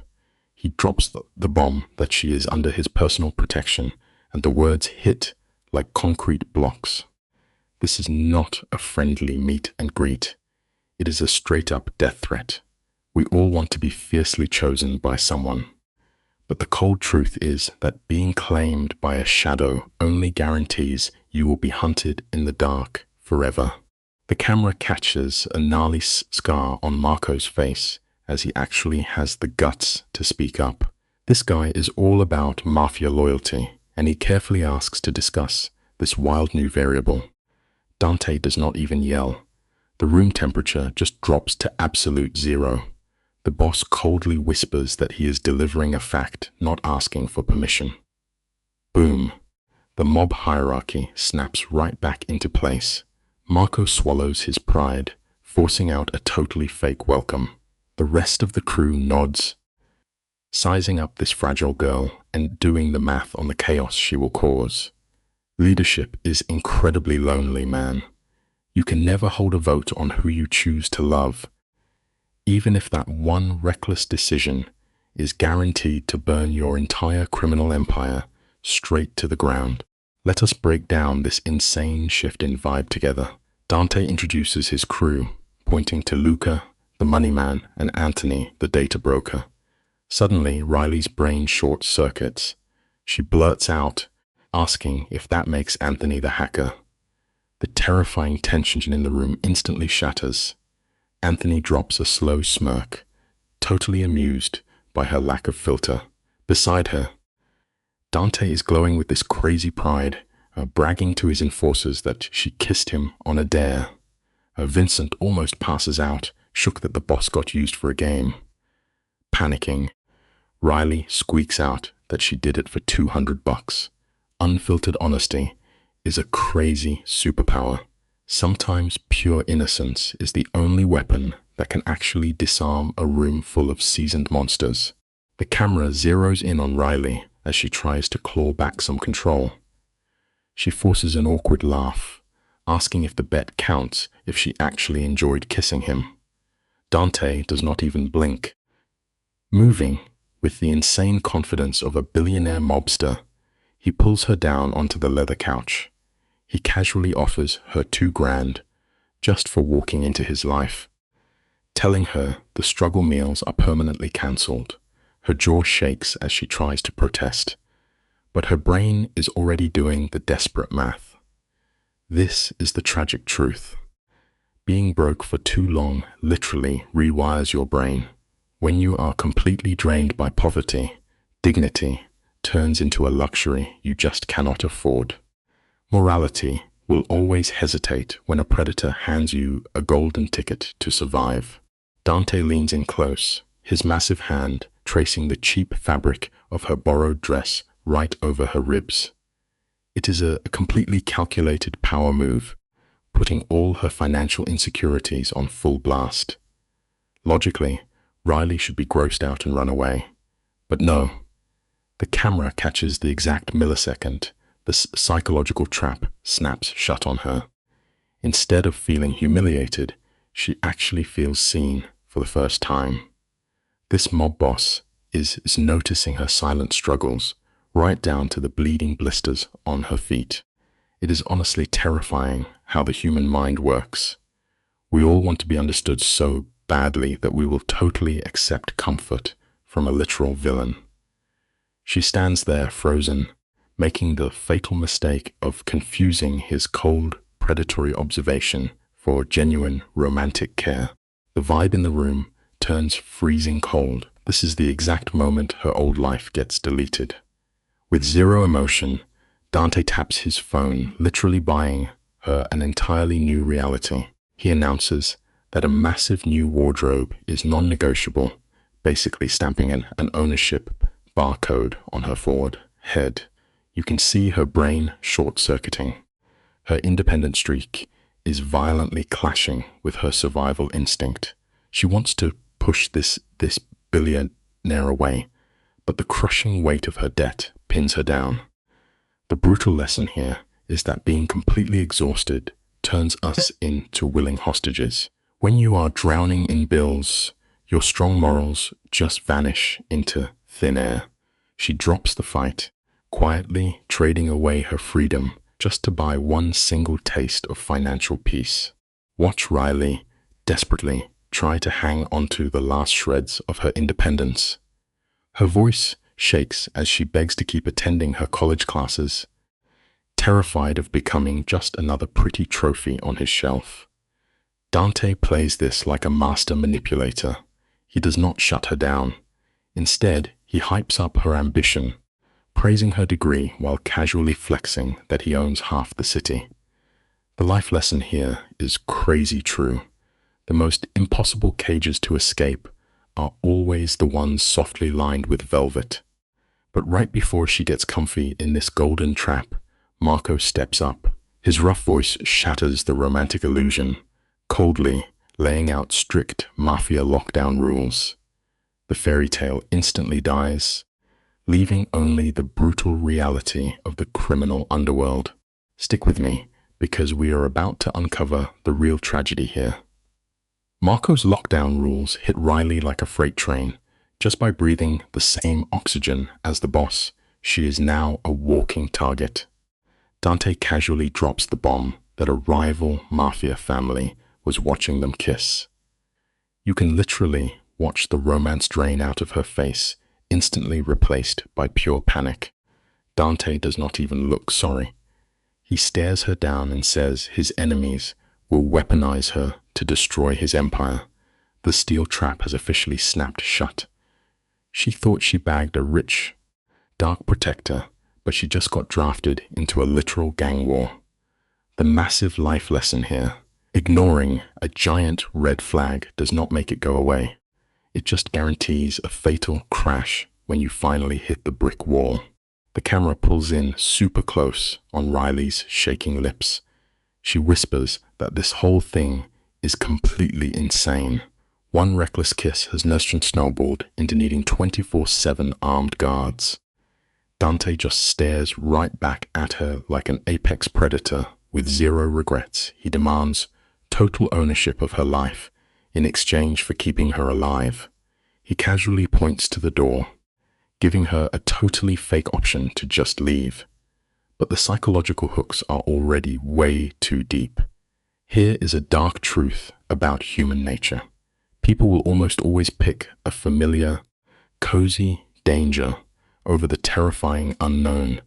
He drops the bomb that she is under his personal protection, and the words hit like concrete blocks. This is not a friendly meet and greet. It is a straight-up death threat. We all want to be fiercely chosen by someone. But the cold truth is that being claimed by a shadow only guarantees you will be hunted in the dark forever. The camera catches a gnarly scar on Marco's face as he actually has the guts to speak up. This guy is all about Mafia loyalty, and he carefully asks to discuss this wild new variable. Dante does not even yell. The room temperature just drops to absolute 0. The boss coldly whispers that he is delivering a fact, not asking for permission. Boom. The mob hierarchy snaps right back into place. Marco swallows his pride, forcing out a totally fake welcome. The rest of the crew nods, sizing up this fragile girl and doing the math on the chaos she will cause. Leadership is incredibly lonely, man. You can never hold a vote on who you choose to love, even if that one reckless decision is guaranteed to burn your entire criminal empire straight to the ground. Let us break down this insane shift in vibe together. Dante introduces his crew, pointing to Luca, the money man, and Anthony, the data broker. Suddenly, Riley's brain short-circuits. She blurts out, asking if that makes Anthony the hacker. The terrifying tension in the room instantly shatters. Anthony drops a slow smirk, totally amused by her lack of filter. Beside her, Dante is glowing with this crazy pride, bragging to his enforcers that she kissed him on a dare. Vincent almost passes out, shook that the boss got used for a game. Panicking, Riley squeaks out that she did it for $200. Unfiltered honesty is a crazy superpower. Sometimes pure innocence is the only weapon that can actually disarm a room full of seasoned monsters. The camera zeroes in on Riley as she tries to claw back some control. She forces an awkward laugh, asking if the bet counts if she actually enjoyed kissing him. Dante does not even blink, moving With the insane confidence of a billionaire mobster, he pulls her down onto the leather couch. He casually offers her $2,000 just for walking into his life, telling her the struggle meals are permanently cancelled. Her jaw shakes as she tries to protest, but her brain is already doing the desperate math. This is the tragic truth. Being broke for too long literally rewires your brain. When you are completely drained by poverty, dignity turns into a luxury you just cannot afford. Morality will always hesitate when a predator hands you a golden ticket to survive. Dante leans in close, his massive hand tracing the cheap fabric of her borrowed dress right over her ribs. It is a completely calculated power move, putting all her financial insecurities on full blast. Logically, Riley should be grossed out and run away. But no, the camera catches the exact millisecond the psychological trap snaps shut on her. Instead of feeling humiliated, she actually feels seen for the first time. This mob boss is noticing her silent struggles, right down to the bleeding blisters on her feet. It is honestly terrifying how the human mind works. We all want to be understood so badly that we will totally accept comfort from a literal villain. She stands there frozen, making the fatal mistake of confusing his cold, predatory observation for genuine romantic care. The vibe in the room turns freezing cold. This is the exact moment her old life gets deleted. With zero emotion, Dante taps his phone, literally buying her an entirely new reality. He announces that a massive new wardrobe is non-negotiable, basically stamping an ownership barcode on her forehead. You can see her brain short-circuiting. Her independent streak is violently clashing with her survival instinct. She wants to push this billionaire away, but the crushing weight of her debt pins her down. The brutal lesson here is that being completely exhausted turns us into willing hostages. When you are drowning in bills, your strong morals just vanish into thin air. She drops the fight, quietly trading away her freedom just to buy one single taste of financial peace. Watch Riley desperately try to hang onto the last shreds of her independence. Her voice shakes as she begs to keep attending her college classes, terrified of becoming just another pretty trophy on his shelf. Dante plays this like a master manipulator. He does not shut her down. Instead, he hypes up her ambition, praising her degree while casually flexing that he owns half the city. The life lesson here is crazy true. The most impossible cages to escape are always the ones softly lined with velvet. But right before she gets comfy in this golden trap, Marco steps up. His rough voice shatters the romantic illusion, coldly laying out strict Mafia lockdown rules. The fairy tale instantly dies, leaving only the brutal reality of the criminal underworld. Stick with me, because we are about to uncover the real tragedy here. Marco's lockdown rules hit Riley like a freight train. Just by breathing the same oxygen as the boss, she is now a walking target. Dante casually drops the bomb that a rival Mafia family was watching them kiss. You can literally watch the romance drain out of her face, instantly replaced by pure panic. Dante does not even look sorry. He stares her down and says his enemies will weaponize her to destroy his empire. The steel trap has officially snapped shut. She thought she bagged a rich, dark protector, but she just got drafted into a literal gang war. The massive life lesson here: ignoring a giant red flag does not make it go away. It just guarantees a fatal crash when you finally hit the brick wall. The camera pulls in super close on Riley's shaking lips. She whispers that this whole thing is completely insane. One reckless kiss has snowballed into needing 24/7 armed guards. Dante just stares right back at her like an apex predator with zero regrets. He demands total ownership of her life in exchange for keeping her alive. He casually points to the door, giving her a totally fake option to just leave. But the psychological hooks are already way too deep. Here is a dark truth about human nature. People will almost always pick a familiar, cozy danger over the terrifying unknown.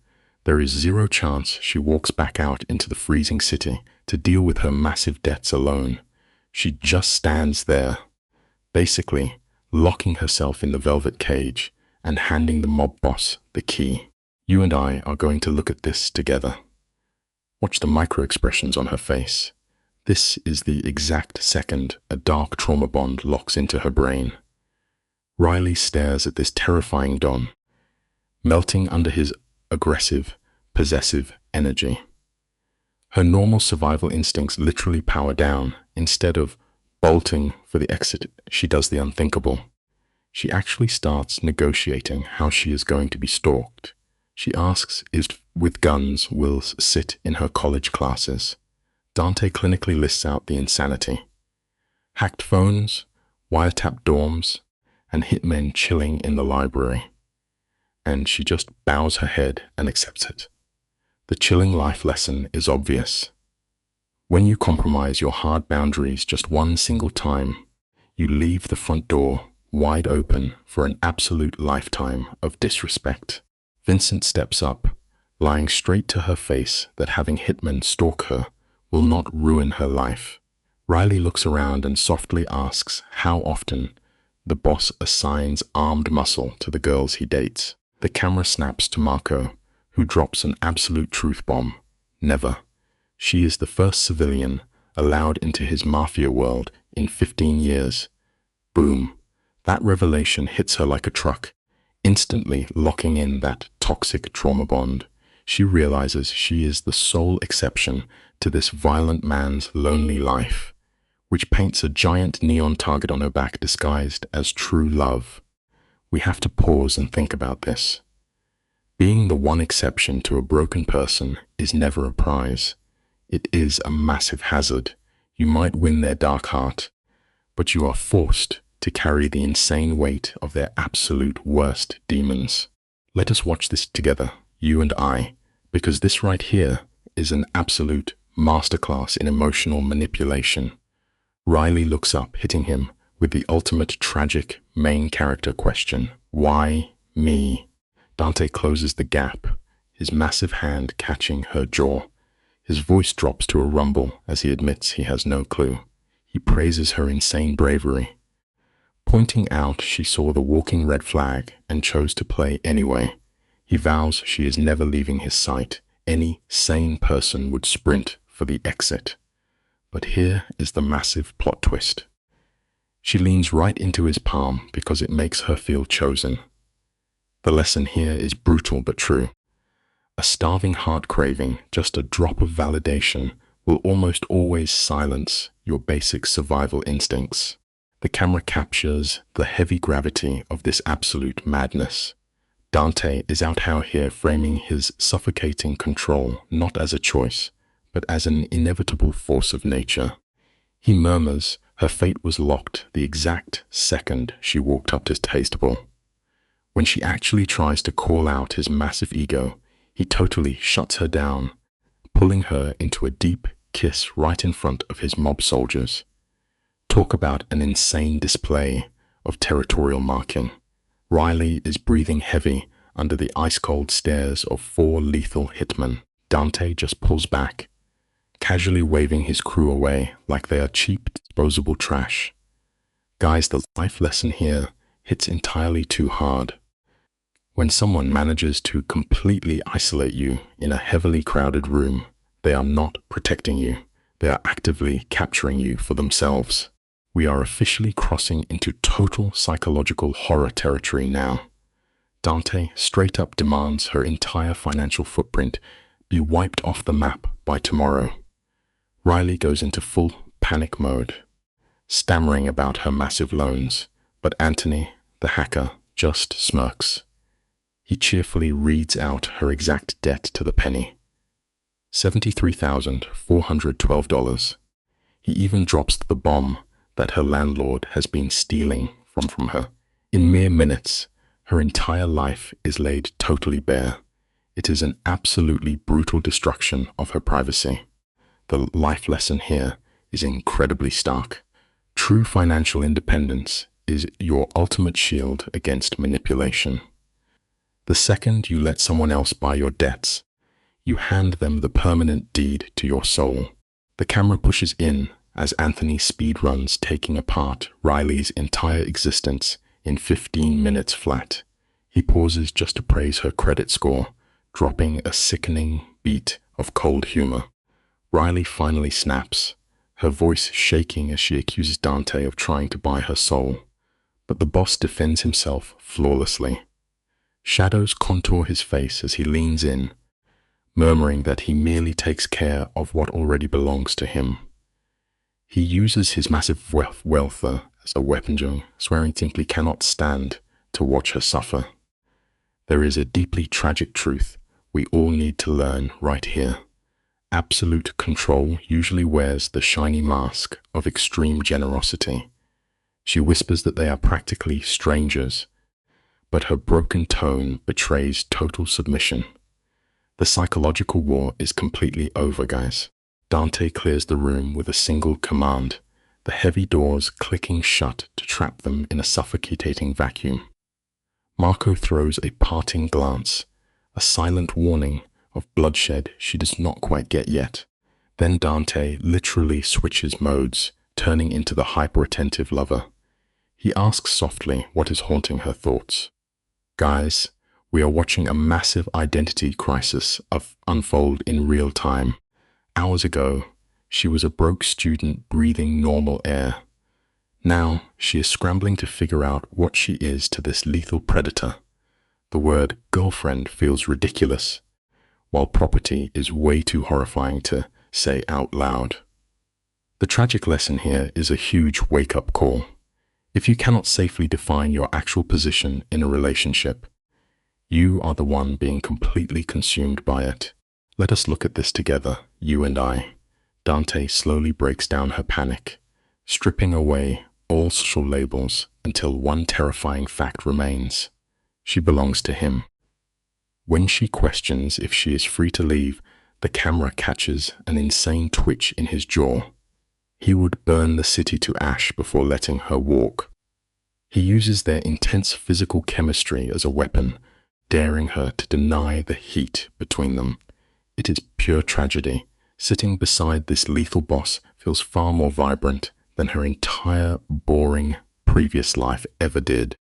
There is zero chance she walks back out into the freezing city to deal with her massive debts alone. She just stands there, basically locking herself in the velvet cage and handing the mob boss the key. You and I are going to look at this together. Watch the micro expressions on her face. This is the exact second a dark trauma bond locks into her brain. Riley stares at this terrifying Don, melting under his aggressive, possessive energy. Her normal survival instincts literally power down. Instead of bolting for the exit, she does the unthinkable. She actually starts negotiating how she is going to be stalked. She asks if with guns will sit in her college classes. Dante clinically lists out the insanity. Hacked phones, wiretapped dorms, and hitmen chilling in the library. And she just bows her head and accepts it. The chilling life lesson is obvious. When you compromise your hard boundaries just one single time, you leave the front door wide open for an absolute lifetime of disrespect. Vincent steps up, lying straight to her face that having hitmen stalk her will not ruin her life. Riley looks around and softly asks how often the boss assigns armed muscle to the girls he dates. The camera snaps to Marco, who drops an absolute truth bomb. Never. She is the first civilian allowed into his Mafia world in 15 years. Boom. That revelation hits her like a truck, instantly locking in that toxic trauma bond. She realizes she is the sole exception to this violent man's lonely life, which paints a giant neon target on her back disguised as true love. We have to pause and think about this. Being the one exception to a broken person is never a prize. It is a massive hazard. You might win their dark heart, but you are forced to carry the insane weight of their absolute worst demons. Let us watch this together, you and I, because this right here is an absolute masterclass in emotional manipulation. Riley looks up, hitting him with the ultimate tragic main character question. Why me? Dante closes the gap, his massive hand catching her jaw. His voice drops to a rumble as he admits he has no clue. He praises her insane bravery, pointing out she saw the walking red flag and chose to play anyway. He vows she is never leaving his sight. Any sane person would sprint for the exit. But here is the massive plot twist. She leans right into his palm because it makes her feel chosen. The lesson here is brutal but true. A starving heart craving, just a drop of validation, will almost always silence your basic survival instincts. The camera captures the heavy gravity of this absolute madness. Dante is out here framing his suffocating control not as a choice, but as an inevitable force of nature. He murmurs her fate was locked the exact second she walked up to his table. When she actually tries to call out his massive ego, he totally shuts her down, pulling her into a deep kiss right in front of his mob soldiers. Talk about an insane display of territorial marking. Riley is breathing heavy under the ice-cold stares of 4 lethal hitmen. Dante just pulls back, casually waving his crew away like they are cheap, disposable trash. Guys, the life lesson here hits entirely too hard. When someone manages to completely isolate you in a heavily crowded room, they are not protecting you. They are actively capturing you for themselves. We are officially crossing into total psychological horror territory now. Dante straight up demands her entire financial footprint be wiped off the map by tomorrow. Riley goes into full panic mode, stammering about her massive loans, but Anthony, the hacker, just smirks. He cheerfully reads out her exact debt to the penny. $73,412. He even drops the bomb that her landlord has been stealing from her. In mere minutes, Her entire life is laid totally bare. It is an absolutely brutal destruction of her privacy. The life lesson here is incredibly stark. True financial independence is your ultimate shield against manipulation. The second you let someone else buy your debts, you hand them the permanent deed to your soul. The camera pushes in as Anthony speedruns, taking apart Riley's entire existence in 15 minutes flat. He pauses just to praise her credit score, dropping a sickening beat of cold humor. Riley finally snaps, her voice shaking as she accuses Dante of trying to buy her soul. But the boss defends himself flawlessly. Shadows contour his face as he leans in, murmuring that he merely takes care of what already belongs to him. He uses his massive wealth as a weapon, swearing simply cannot stand to watch her suffer. There is a deeply tragic truth we all need to learn right here. Absolute control usually wears the shiny mask of extreme generosity. She whispers that they are practically strangers, but her broken tone betrays total submission. The psychological war is completely over, guys. Dante clears the room with a single command, the heavy doors clicking shut to trap them in a suffocating vacuum. Marco throws a parting glance, a silent warning of bloodshed she does not quite get yet. Then Dante literally switches modes, turning into the hyper-attentive lover. He asks softly what is haunting her thoughts. Guys, we are watching a massive identity crisis unfold in real time. Hours ago, she was a broke student breathing normal air. Now, she is scrambling to figure out what she is to this lethal predator. The word girlfriend feels ridiculous, while property is way too horrifying to say out loud. The tragic lesson here is a huge wake-up call. If you cannot safely define your actual position in a relationship, you are the one being completely consumed by it. Let us look at this together, you and I. Dante slowly breaks down her panic, stripping away all social labels until one terrifying fact remains. She belongs to him. When she questions if she is free to leave, the camera catches an insane twitch in his jaw. He would burn the city to ash before letting her walk. He uses their intense physical chemistry as a weapon, daring her to deny the heat between them. It is pure tragedy. Sitting beside this lethal boss feels far more vibrant than her entire boring previous life ever did.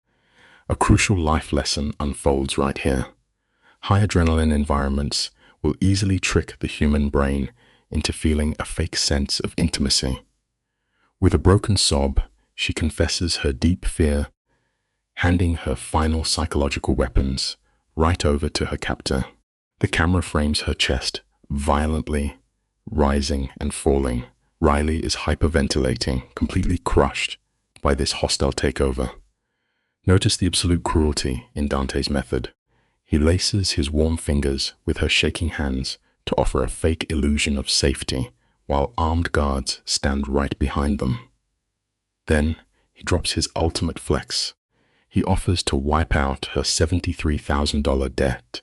A crucial life lesson unfolds right here. High adrenaline environments will easily trick the human brain into feeling a fake sense of intimacy. With a broken sob, she confesses her deep fear, handing her final psychological weapons right over to her captor. The camera frames her chest violently, rising and falling. Riley is hyperventilating, completely crushed by this hostile takeover. Notice the absolute cruelty in Dante's method. He laces his warm fingers with her shaking hands to offer a fake illusion of safety, while armed guards stand right behind them. Then he drops his ultimate flex. He offers to wipe out her $73,000 debt.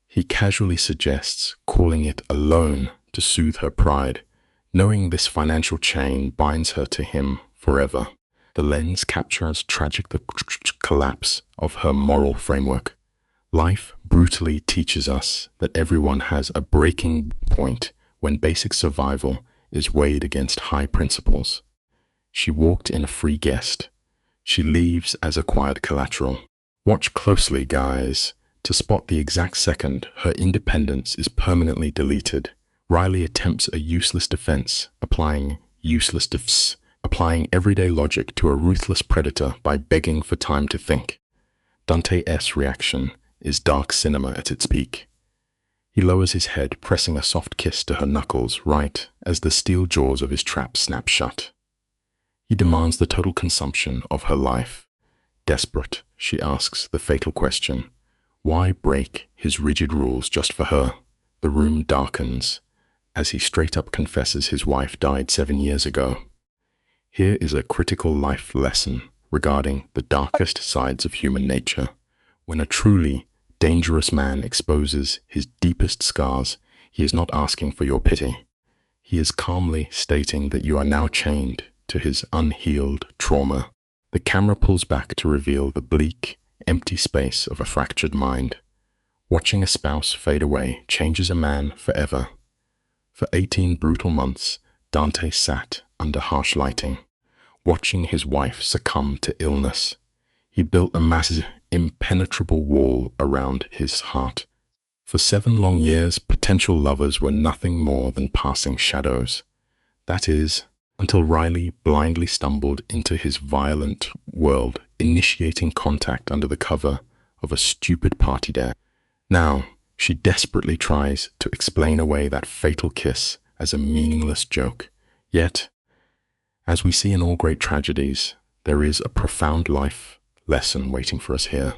He casually suggests calling it a loan to soothe her pride, knowing this financial chain binds her to him forever. The lens captures tragic the collapse of her moral framework. Life brutally teaches us that everyone has a breaking point when basic survival is weighed against high principles. She walked in a free guest. She leaves as acquired collateral. Watch closely, guys, to spot the exact second her independence is permanently deleted. Riley attempts a useless defense, applying everyday logic to a ruthless predator by begging for time to think. Dante's reaction is dark cinema at its peak. He lowers his head, pressing a soft kiss to her knuckles right as the steel jaws of his trap snap shut. He demands the total consumption of her life. Desperate, she asks the fatal question. Why break his rigid rules just for her? The room darkens as he straight up confesses his wife died 7 years ago. Here is a critical life lesson regarding the darkest sides of human nature. When a truly dangerous man exposes his deepest scars, he is not asking for your pity. He is calmly stating that you are now chained to his unhealed trauma. The camera pulls back to reveal the bleak, empty space of a fractured mind. Watching a spouse fade away changes a man forever. For 18 brutal months, Dante sat under harsh lighting, watching his wife succumb to illness. He built a massive, impenetrable wall around his heart. For 7 long years, potential lovers were nothing more than passing shadows. That is, until Riley blindly stumbled into his violent world, initiating contact under the cover of a stupid party dare. Now, she desperately tries to explain away that fatal kiss as a meaningless joke. Yet, as we see in all great tragedies, there is a profound life lesson waiting for us here.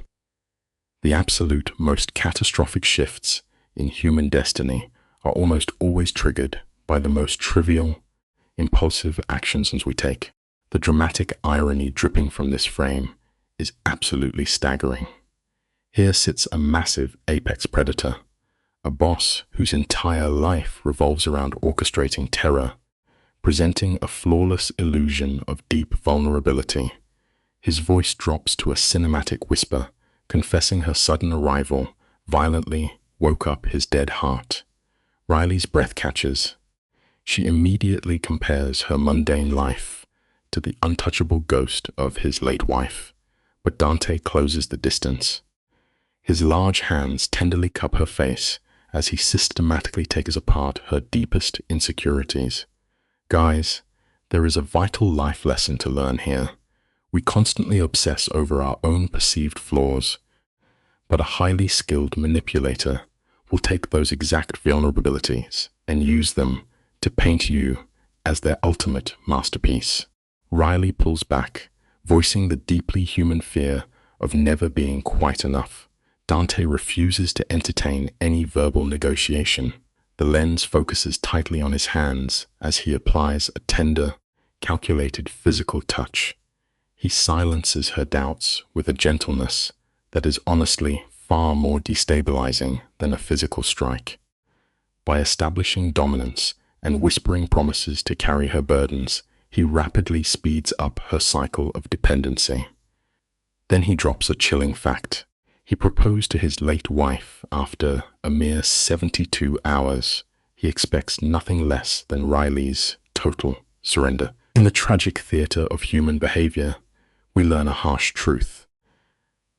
The absolute most catastrophic shifts in human destiny are almost always triggered by the most trivial, impulsive actions we take. The dramatic irony dripping from this frame is absolutely staggering. Here sits a massive apex predator, a boss whose entire life revolves around orchestrating terror, presenting a flawless illusion of deep vulnerability. His voice drops to a cinematic whisper, confessing her sudden arrival violently woke up his dead heart. Riley's breath catches. She immediately compares her mundane life to the untouchable ghost of his late wife, but Dante closes the distance. His large hands tenderly cup her face as he systematically takes apart her deepest insecurities. Guys, there is a vital life lesson to learn here. We constantly obsess over our own perceived flaws, but a highly skilled manipulator will take those exact vulnerabilities and use them to paint you as their ultimate masterpiece. Riley pulls back, voicing the deeply human fear of never being quite enough. Dante refuses to entertain any verbal negotiation. The lens focuses tightly on his hands as he applies a tender, calculated physical touch. He silences her doubts with a gentleness that is honestly far more destabilizing than a physical strike. By establishing dominance and whispering promises to carry her burdens, he rapidly speeds up her cycle of dependency. Then he drops a chilling fact. He proposed to his late wife after a mere 72 hours. He expects nothing less than Riley's total surrender. In the tragic theater of human behavior, we learn a harsh truth.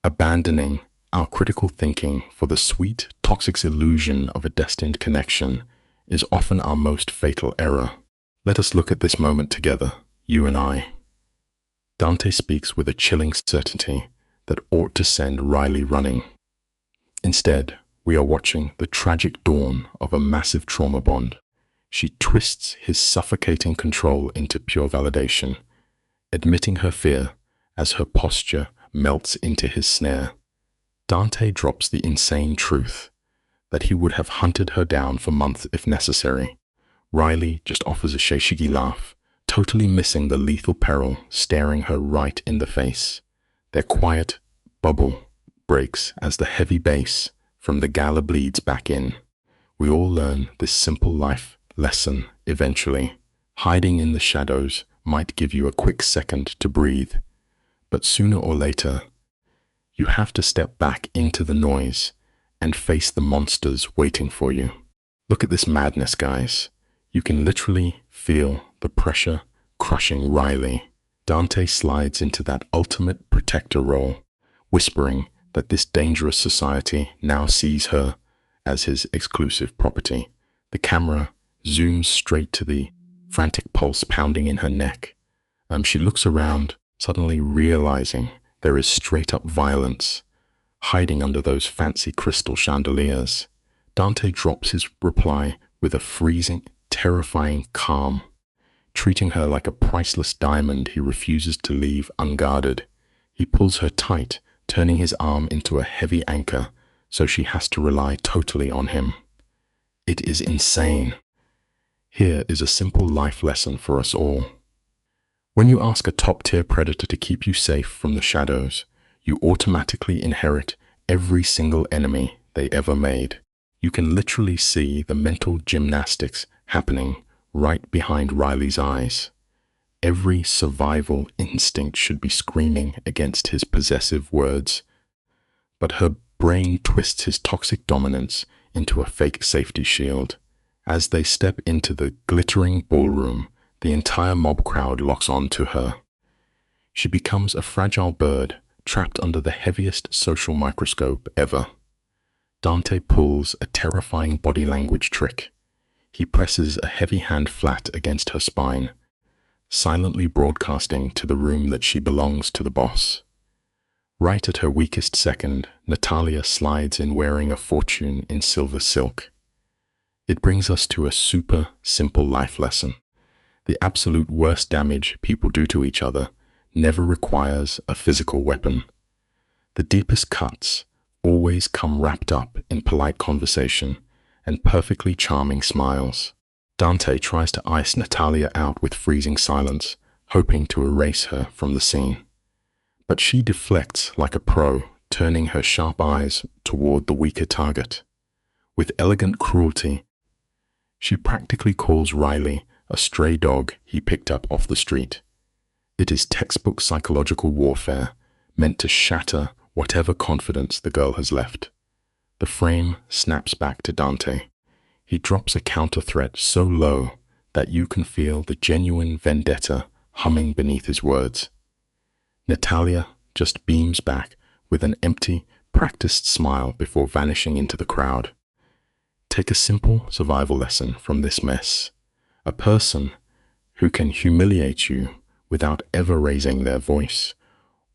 Abandoning our critical thinking for the sweet, toxic illusion of a destined connection is often our most fatal error. Let us look at this moment together, you and I. Dante speaks with a chilling certainty that ought to send Riley running. Instead, we are watching the tragic dawn of a massive trauma bond. She twists his suffocating control into pure validation, admitting her fear as her posture melts into his snare. Dante drops the insane truth that he would have hunted her down for months if necessary. Riley just offers a shishigi laugh, totally missing the lethal peril staring her right in the face. Their quiet bubble breaks as the heavy bass from the gala bleeds back in. We all learn this simple life lesson eventually. Hiding in the shadows might give you a quick second to breathe, but sooner or later, you have to step back into the noise and face the monsters waiting for you. Look at this madness, guys. You can literally feel the pressure crushing Riley. Dante slides into that ultimate protector role, whispering that this dangerous society now sees her as his exclusive property. The camera zooms straight to the frantic pulse pounding in her neck. She looks around, suddenly realizing there is straight-up violence hiding under those fancy crystal chandeliers. Dante drops his reply with a freezing, terrifying calm. Treating her like a priceless diamond he refuses to leave unguarded. He pulls her tight, turning his arm into a heavy anchor, so she has to rely totally on him. It is insane. Here is a simple life lesson for us all. When you ask a top-tier predator to keep you safe from the shadows, you automatically inherit every single enemy they ever made. You can literally see the mental gymnastics happening right behind Riley's eyes. Every survival instinct should be screaming against his possessive words, but her brain twists his toxic dominance into a fake safety shield. As they step into the glittering ballroom, the entire mob crowd locks on to her. She becomes a fragile bird trapped under the heaviest social microscope ever. Dante pulls a terrifying body language trick. He presses a heavy hand flat against her spine, silently broadcasting to the room that she belongs to the boss. Right at her weakest second, Natalia slides in wearing a fortune in silver silk. It brings us to a super simple life lesson. The absolute worst damage people do to each other never requires a physical weapon. The deepest cuts always come wrapped up in polite conversation and perfectly charming smiles. Dante tries to ice Natalia out with freezing silence, hoping to erase her from the scene. But she deflects like a pro, turning her sharp eyes toward the weaker target. With elegant cruelty, she practically calls Riley a stray dog he picked up off the street. It is textbook psychological warfare, meant to shatter whatever confidence the girl has left. The frame snaps back to Dante. He drops a counter threat so low that you can feel the genuine vendetta humming beneath his words. Natalia just beams back with an empty, practiced smile before vanishing into the crowd. Take a simple survival lesson from this mess. A person who can humiliate you without ever raising their voice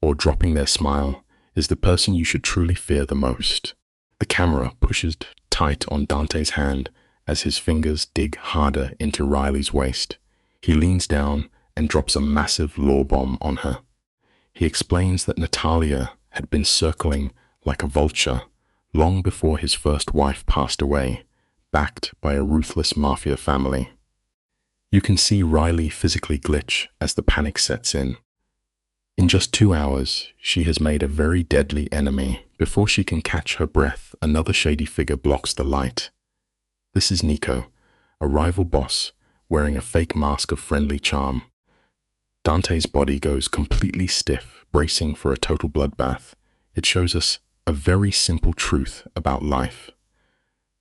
or dropping their smile is the person you should truly fear the most. The camera pushes tight on Dante's hand as his fingers dig harder into Riley's waist. He leans down and drops a massive lore bomb on her. He explains that Natalia had been circling like a vulture long before his first wife passed away, backed by a ruthless Mafia family. You can see Riley physically glitch as the panic sets in. In just 2 hours, she has made a very deadly enemy. Before she can catch her breath, another shady figure blocks the light. This is Nico, a rival boss, wearing a fake mask of friendly charm. Dante's body goes completely stiff, bracing for a total bloodbath. It shows us a very simple truth about life.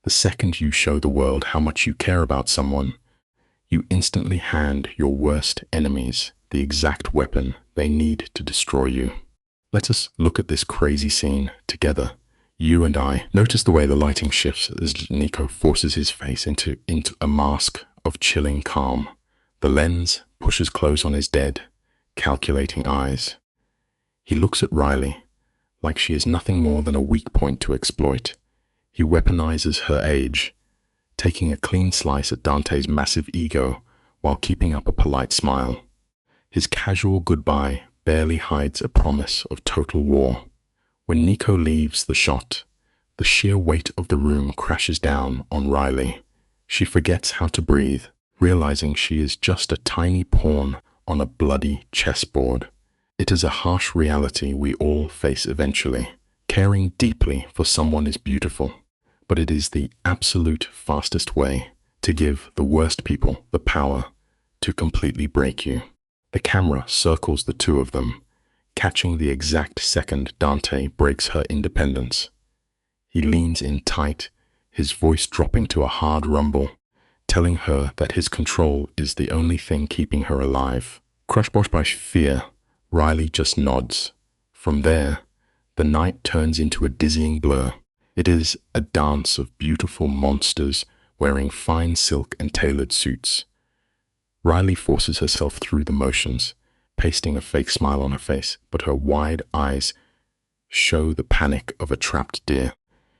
The second you show the world how much you care about someone, you instantly hand your worst enemies the exact weapon they need to destroy you. Let us look at this crazy scene together, you and I. Notice the way the lighting shifts as Nico forces his face into a mask of chilling calm. The lens pushes close on his dead, calculating eyes. He looks at Riley like she is nothing more than a weak point to exploit. He weaponizes her age, taking a clean slice at Dante's massive ego while keeping up a polite smile. His casual goodbye barely hides a promise of total war. When Nico leaves the shot, the sheer weight of the room crashes down on Riley. She forgets how to breathe, realizing she is just a tiny pawn on a bloody chessboard. It is a harsh reality we all face eventually. Caring deeply for someone is beautiful, but it is the absolute fastest way to give the worst people the power to completely break you. The camera circles the two of them, catching the exact second Dante breaks her independence. He leans in tight, his voice dropping to a hard rumble, telling her that his control is the only thing keeping her alive. Crushed by fear, Riley just nods. From there, the night turns into a dizzying blur. It is a dance of beautiful monsters wearing fine silk and tailored suits. Riley forces herself through the motions, pasting a fake smile on her face, but her wide eyes show the panic of a trapped deer.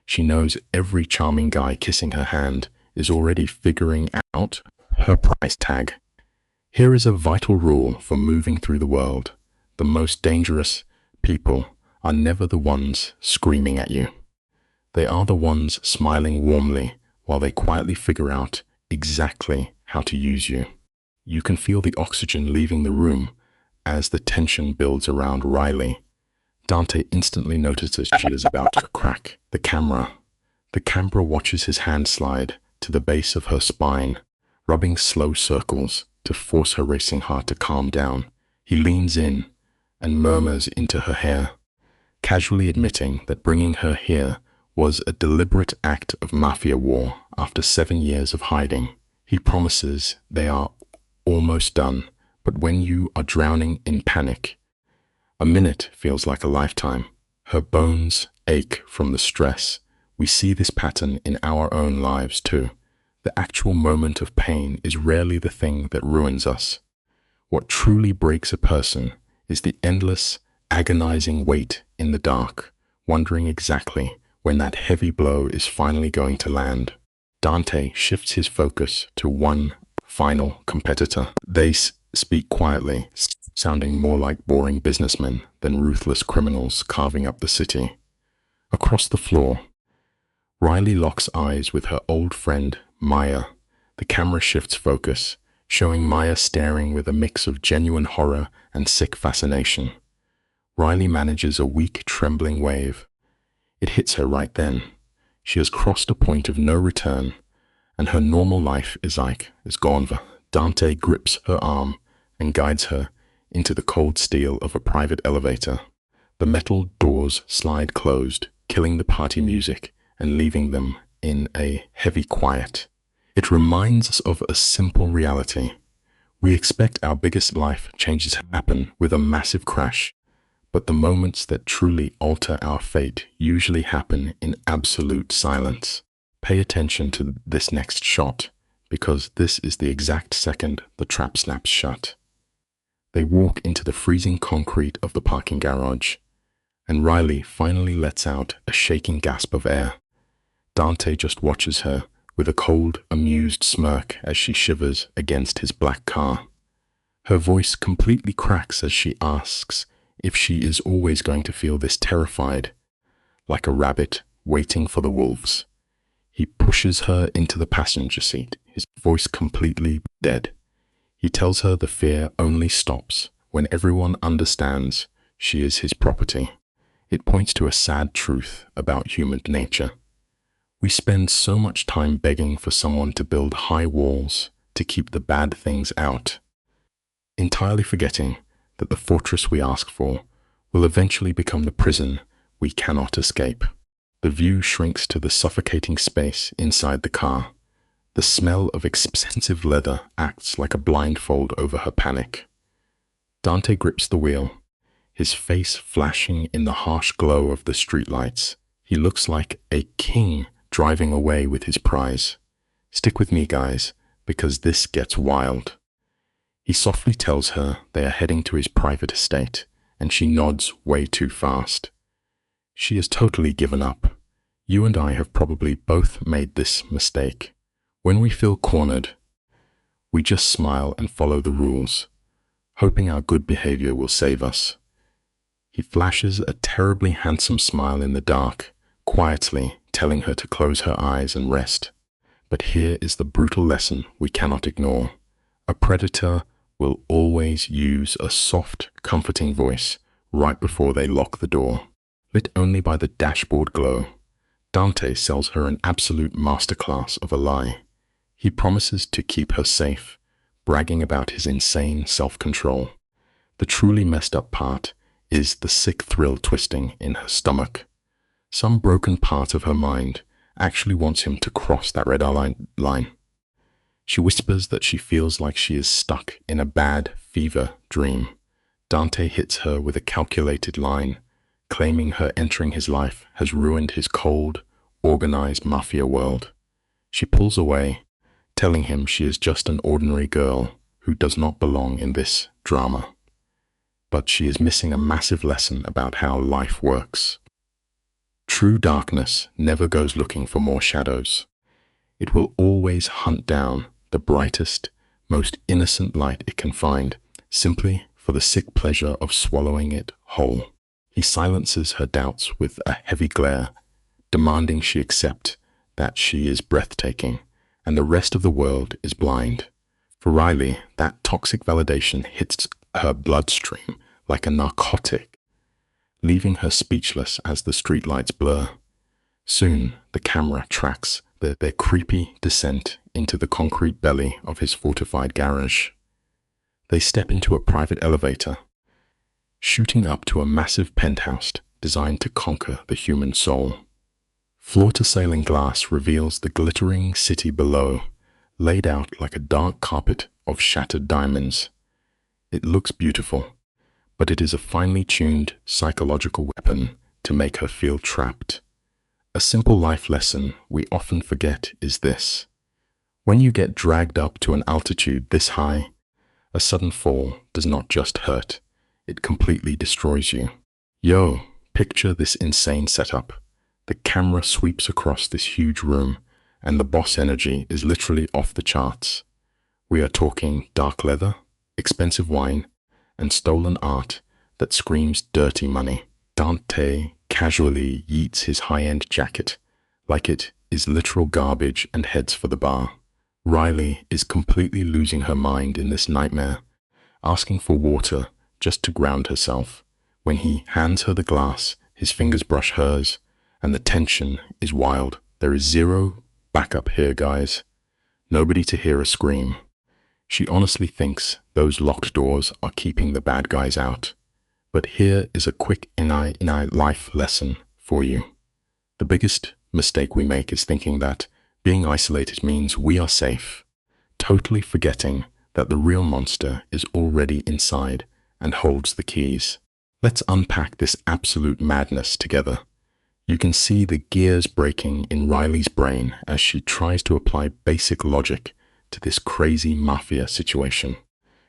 She knows every charming guy kissing her hand is already figuring out her price tag. Here is a vital rule for moving through the world. The most dangerous people are never the ones screaming at you. They are the ones smiling warmly while they quietly figure out exactly how to use you. You can feel the oxygen leaving the room As the tension builds around Riley, Dante instantly notices she is about to crack. The camera watches his hand slide to the base of her spine, rubbing slow circles to force her racing heart to calm down. He leans in and murmurs into her hair, casually admitting that bringing her here was a deliberate act of Mafia war after 7 years of hiding. He promises they are almost done, but when you are drowning in panic, a minute feels like a lifetime. Her bones ache from the stress. We see this pattern in our own lives too. The actual moment of pain is rarely the thing that ruins us. What truly breaks a person is the endless, agonizing wait in the dark, wondering exactly when that heavy blow is finally going to land. Dante shifts his focus to one final competitor. They speak quietly, sounding more like boring businessmen than ruthless criminals carving up the city. Across the floor, Riley locks eyes with her old friend, Maya. The camera shifts focus, showing Maya staring with a mix of genuine horror and sick fascination. Riley manages a weak, trembling wave. It hits her right then. She has crossed a point of no return, and her normal life is gone. Dante grips her arm and guides her into the cold steel of a private elevator. The metal doors slide closed, killing the party music and leaving them in a heavy quiet. It reminds us of a simple reality. We expect our biggest life changes to happen with a massive crash, but the moments that truly alter our fate usually happen in absolute silence. Pay attention to this next shot, because this is the exact second the trap snaps shut. They walk into the freezing concrete of the parking garage, and Riley finally lets out a shaking gasp of air. Dante just watches her with a cold, amused smirk as she shivers against his black car. Her voice completely cracks as she asks if she is always going to feel this terrified, like a rabbit waiting for the wolves. He pushes her into the passenger seat, his voice completely dead. He tells her the fear only stops when everyone understands she is his property. It points to a sad truth about human nature. We spend so much time begging for someone to build high walls to keep the bad things out, entirely forgetting that the fortress we ask for will eventually become the prison we cannot escape. The view shrinks to the suffocating space inside the car. The smell of expensive leather acts like a blindfold over her panic. Dante grips the wheel, his face flashing in the harsh glow of the streetlights. He looks like a king driving away with his prize. Stick with me, guys, because this gets wild. He softly tells her they are heading to his private estate, and she nods way too fast. She has totally given up. You and I have probably both made this mistake. When we feel cornered, we just smile and follow the rules, hoping our good behavior will save us. He flashes a terribly handsome smile in the dark, quietly telling her to close her eyes and rest. But here is the brutal lesson we cannot ignore. A predator will always use a soft, comforting voice right before they lock the door. Lit only by the dashboard glow, Dante sells her an absolute masterclass of a lie. He promises to keep her safe, bragging about his insane self-control. The truly messed up part is the sick thrill twisting in her stomach. Some broken part of her mind actually wants him to cross that red line. She whispers that she feels like she is stuck in a bad fever dream. Dante hits her with a calculated line, claiming her entering his life has ruined his cold, organized mafia world. She pulls away, telling him she is just an ordinary girl who does not belong in this drama. But she is missing a massive lesson about how life works. True darkness never goes looking for more shadows. It will always hunt down the brightest, most innocent light it can find, simply for the sick pleasure of swallowing it whole. He silences her doubts with a heavy glare, demanding she accept that she is breathtaking and the rest of the world is blind. For Riley, that toxic validation hits her bloodstream like a narcotic, leaving her speechless as the streetlights blur. Soon, the camera tracks their creepy descent into the concrete belly of his fortified garage. They step into a private elevator, shooting up to a massive penthouse designed to conquer the human soul. Floor-to-ceiling glass reveals the glittering city below, laid out like a dark carpet of shattered diamonds. It looks beautiful, but it is a finely tuned psychological weapon to make her feel trapped. A simple life lesson we often forget is this: when you get dragged up to an altitude this high, a sudden fall does not just hurt, it completely destroys you. Yo, picture this insane setup. The camera sweeps across this huge room, and the boss energy is literally off the charts. We are talking dark leather, expensive wine, and stolen art that screams dirty money. Dante casually yeets his high-end jacket like it is literal garbage and heads for the bar. Riley is completely losing her mind in this nightmare, asking for water just to ground herself. When he hands her the glass, his fingers brush hers, and the tension is wild. There is zero backup here, guys. Nobody to hear a scream. She honestly thinks those locked doors are keeping the bad guys out. But here is a quick life lesson for you. The biggest mistake we make is thinking that being isolated means we are safe, totally forgetting that the real monster is already inside and holds the keys. Let's unpack this absolute madness together. You can see the gears breaking in Riley's brain as she tries to apply basic logic to this crazy mafia situation.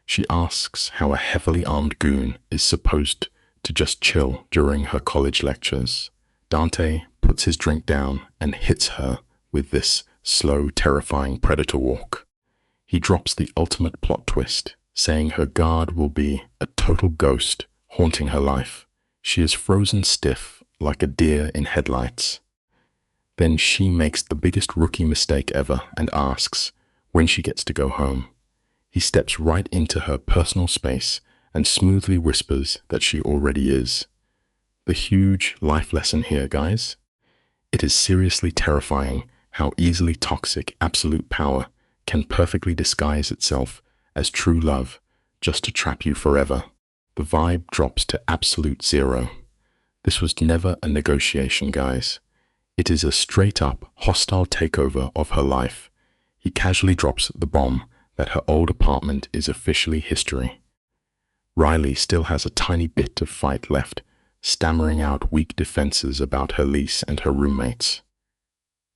She asks how a heavily armed goon is supposed to just chill during her college lectures. Dante puts his drink down and hits her with this slow, terrifying predator walk. He drops the ultimate plot twist, saying her guard will be a total ghost haunting her life. She is frozen stiff like a deer in headlights. Then she makes the biggest rookie mistake ever and asks when she gets to go home. He steps right into her personal space and smoothly whispers that she already is. The huge life lesson here, guys. It is seriously terrifying how easily toxic absolute power can perfectly disguise itself as true love just to trap you forever. The vibe drops to absolute zero. This was never a negotiation, guys. It is a straight-up hostile takeover of her life. He casually drops the bomb that her old apartment is officially history. Riley still has a tiny bit of fight left, stammering out weak defenses about her lease and her roommates.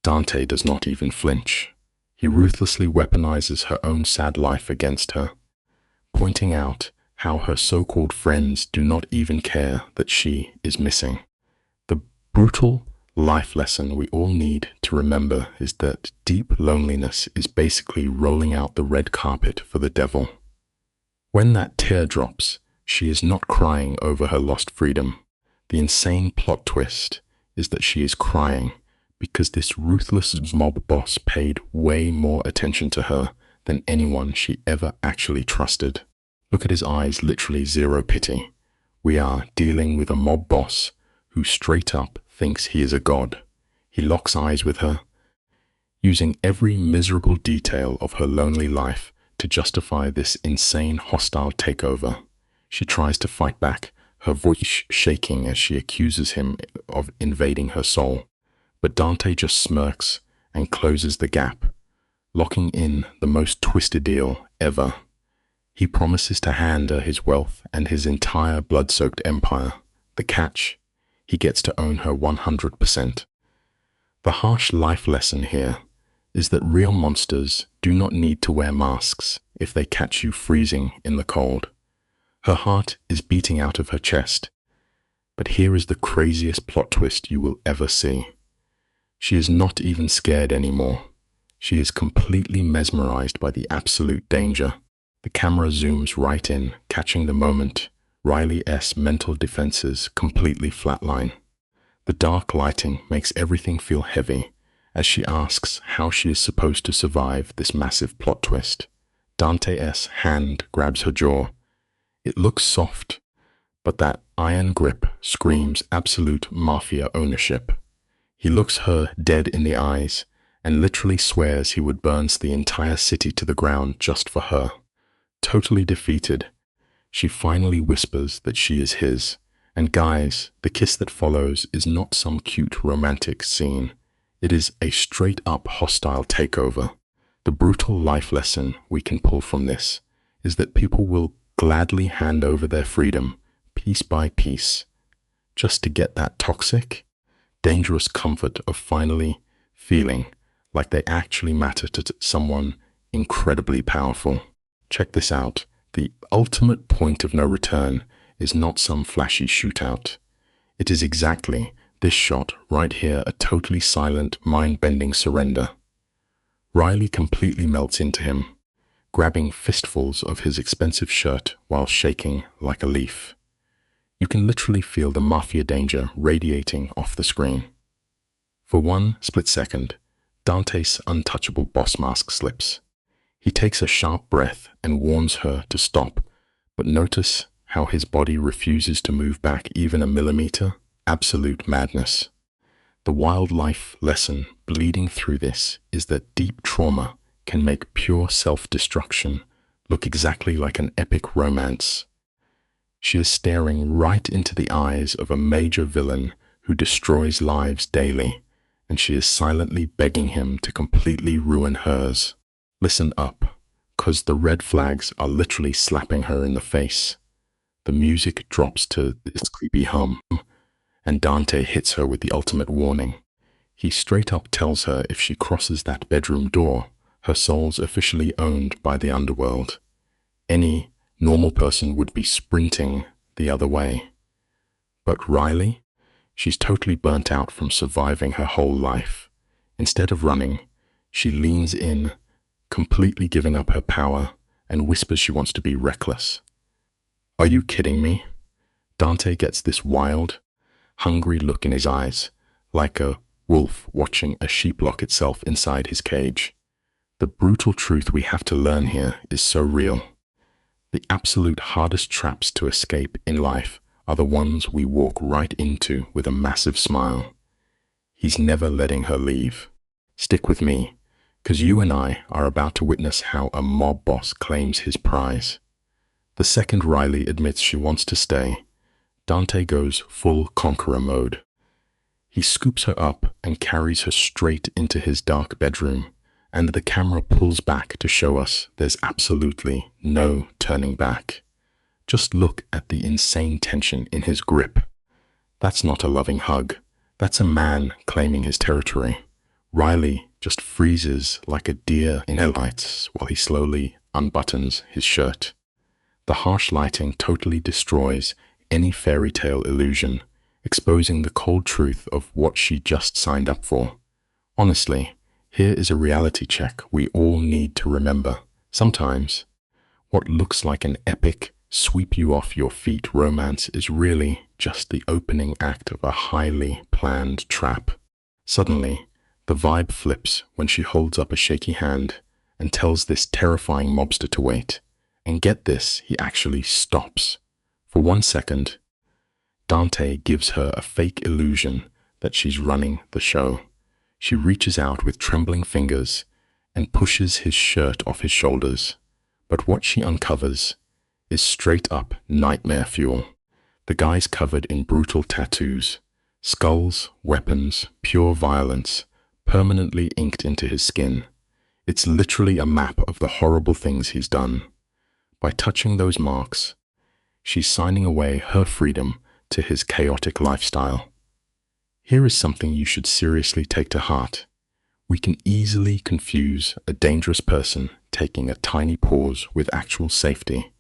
Dante does not even flinch. He ruthlessly weaponizes her own sad life against her, pointing out how her so-called friends do not even care that she is missing. The brutal life lesson we all need to remember is that deep loneliness is basically rolling out the red carpet for the devil. When that tear drops, she is not crying over her lost freedom. The insane plot twist is that she is crying because this ruthless mob boss paid way more attention to her than anyone she ever actually trusted. Look at his eyes, literally zero pity. We are dealing with a mob boss who straight up thinks he is a god. He locks eyes with her, using every miserable detail of her lonely life to justify this insane hostile takeover. She tries to fight back, her voice shaking as she accuses him of invading her soul. But Dante just smirks and closes the gap, locking in the most twisted deal ever. He promises to hand her his wealth and his entire blood-soaked empire. The catch? He gets to own her 100%. The harsh life lesson here is that real monsters do not need to wear masks if they catch you freezing in the cold. Her heart is beating out of her chest. But here is the craziest plot twist you will ever see. She is not even scared anymore. She is completely mesmerized by the absolute danger. The camera zooms right in, catching the moment. Riley's mental defenses completely flatline. The dark lighting makes everything feel heavy as she asks how she is supposed to survive this massive plot twist. Dante's hand grabs her jaw, It looks soft, but that iron grip screams absolute mafia ownership. He looks her dead in the eyes and literally swears he would burn the entire city to the ground just for her. Totally defeated, she finally whispers that she is his. And guys, the kiss that follows is not some cute romantic scene. It is a straight-up hostile takeover. The brutal life lesson we can pull from this is that people will gladly hand over their freedom, piece by piece, just to get that toxic, dangerous comfort of finally feeling like they actually matter to someone incredibly powerful. Check this out. The ultimate point of no return is not some flashy shootout. It is exactly this shot right here, a totally silent, mind-bending surrender. Riley completely melts into him, grabbing fistfuls of his expensive shirt while shaking like a leaf. You can literally feel the mafia danger radiating off the screen. For one split second, Dante's untouchable boss mask slips. He takes a sharp breath and warns her to stop, but notice how his body refuses to move back even a millimeter. Absolute madness. The wildlife lesson bleeding through this is that deep trauma can make pure self-destruction look exactly like an epic romance. She is staring right into the eyes of a major villain who destroys lives daily, and she is silently begging him to completely ruin hers. Listen up, 'cause the red flags are literally slapping her in the face. The music drops to this creepy hum, and Dante hits her with the ultimate warning. He straight up tells her if she crosses that bedroom door, her soul's officially owned by the underworld. Any normal person would be sprinting the other way. But Riley, she's totally burnt out from surviving her whole life. Instead of running, she leans in, completely giving up her power, and whispers she wants to be reckless. Are you kidding me? Dante gets this wild, hungry look in his eyes, like a wolf watching a sheep lock itself inside his cage. The brutal truth we have to learn here is so real. The absolute hardest traps to escape in life are the ones we walk right into with a massive smile. He's never letting her leave. Stick with me, 'cause you and I are about to witness how a mob boss claims his prize. The second Riley admits she wants to stay, Dante goes full conqueror mode. He scoops her up and carries her straight into his dark bedroom, and the camera pulls back to show us there's absolutely no turning back. Just look at the insane tension in his grip. That's not a loving hug. That's a man claiming his territory. Riley just freezes like a deer in headlights while he slowly unbuttons his shirt. The harsh lighting totally destroys any fairy tale illusion, exposing the cold truth of what she just signed up for. Honestly, here is a reality check we all need to remember. Sometimes, what looks like an epic, sweep you off your feet romance is really just the opening act of a highly planned trap. Suddenly, the vibe flips when she holds up a shaky hand and tells this terrifying mobster to wait. And get this, he actually stops. For 1 second, Dante gives her a fake illusion that she's running the show. She reaches out with trembling fingers and pushes his shirt off his shoulders. But what she uncovers is straight up nightmare fuel. The guy's covered in brutal tattoos, skulls, weapons, pure violence, permanently inked into his skin. It's literally a map of the horrible things he's done. By touching those marks, she's signing away her freedom to his chaotic lifestyle. Here is something you should seriously take to heart. We can easily confuse a dangerous person taking a tiny pause with actual safety,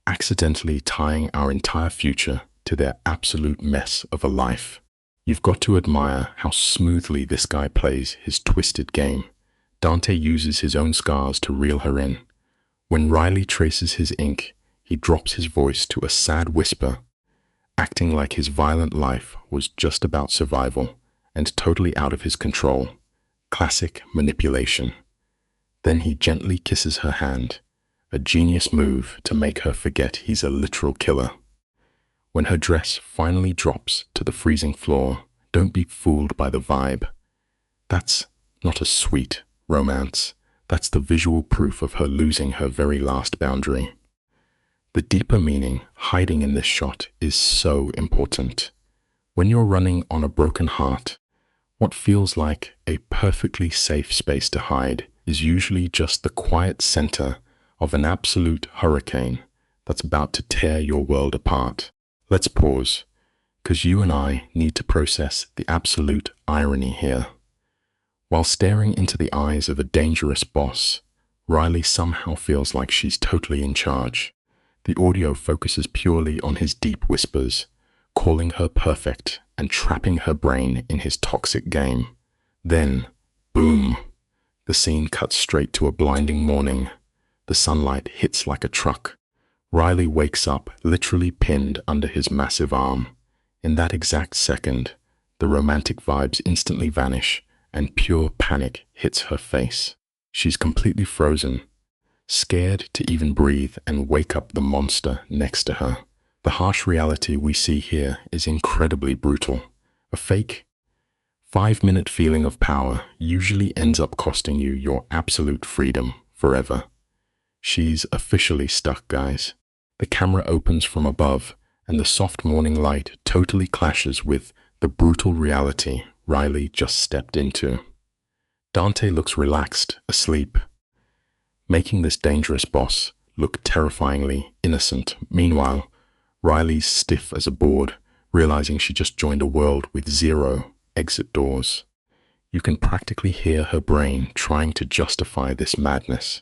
accidentally tying our entire future to their absolute mess of a life. You've got to admire how smoothly this guy plays his twisted game. Dante uses his own scars to reel her in. When Riley traces his ink, he drops his voice to a sad whisper, acting like his violent life was just about survival and totally out of his control. Classic manipulation. Then he gently kisses her hand, a genius move to make her forget he's a literal killer. When her dress finally drops to the freezing floor, don't be fooled by the vibe. That's not a sweet romance. That's the visual proof of her losing her very last boundary. The deeper meaning hiding in this shot is so important. When you're running on a broken heart, what feels like a perfectly safe space to hide is usually just the quiet center of an absolute hurricane that's about to tear your world apart. Let's pause, because you and I need to process the absolute irony here. While staring into the eyes of a dangerous boss, Riley somehow feels like she's totally in charge. The audio focuses purely on his deep whispers, calling her perfect and trapping her brain in his toxic game. Then, boom, the scene cuts straight to a blinding morning. The sunlight hits like a truck. Riley wakes up, literally pinned under his massive arm. In that exact second, the romantic vibes instantly vanish and pure panic hits her face. She's completely frozen, scared to even breathe and wake up the monster next to her. The harsh reality we see here is incredibly brutal. A fake 5-minute feeling of power usually ends up costing you your absolute freedom forever. She's officially stuck, guys. The camera opens from above, and the soft morning light totally clashes with the brutal reality Riley just stepped into. Dante looks relaxed, asleep, making this dangerous boss look terrifyingly innocent. Meanwhile, Riley's stiff as a board, realizing she just joined a world with 0 exit doors. You can practically hear her brain trying to justify this madness.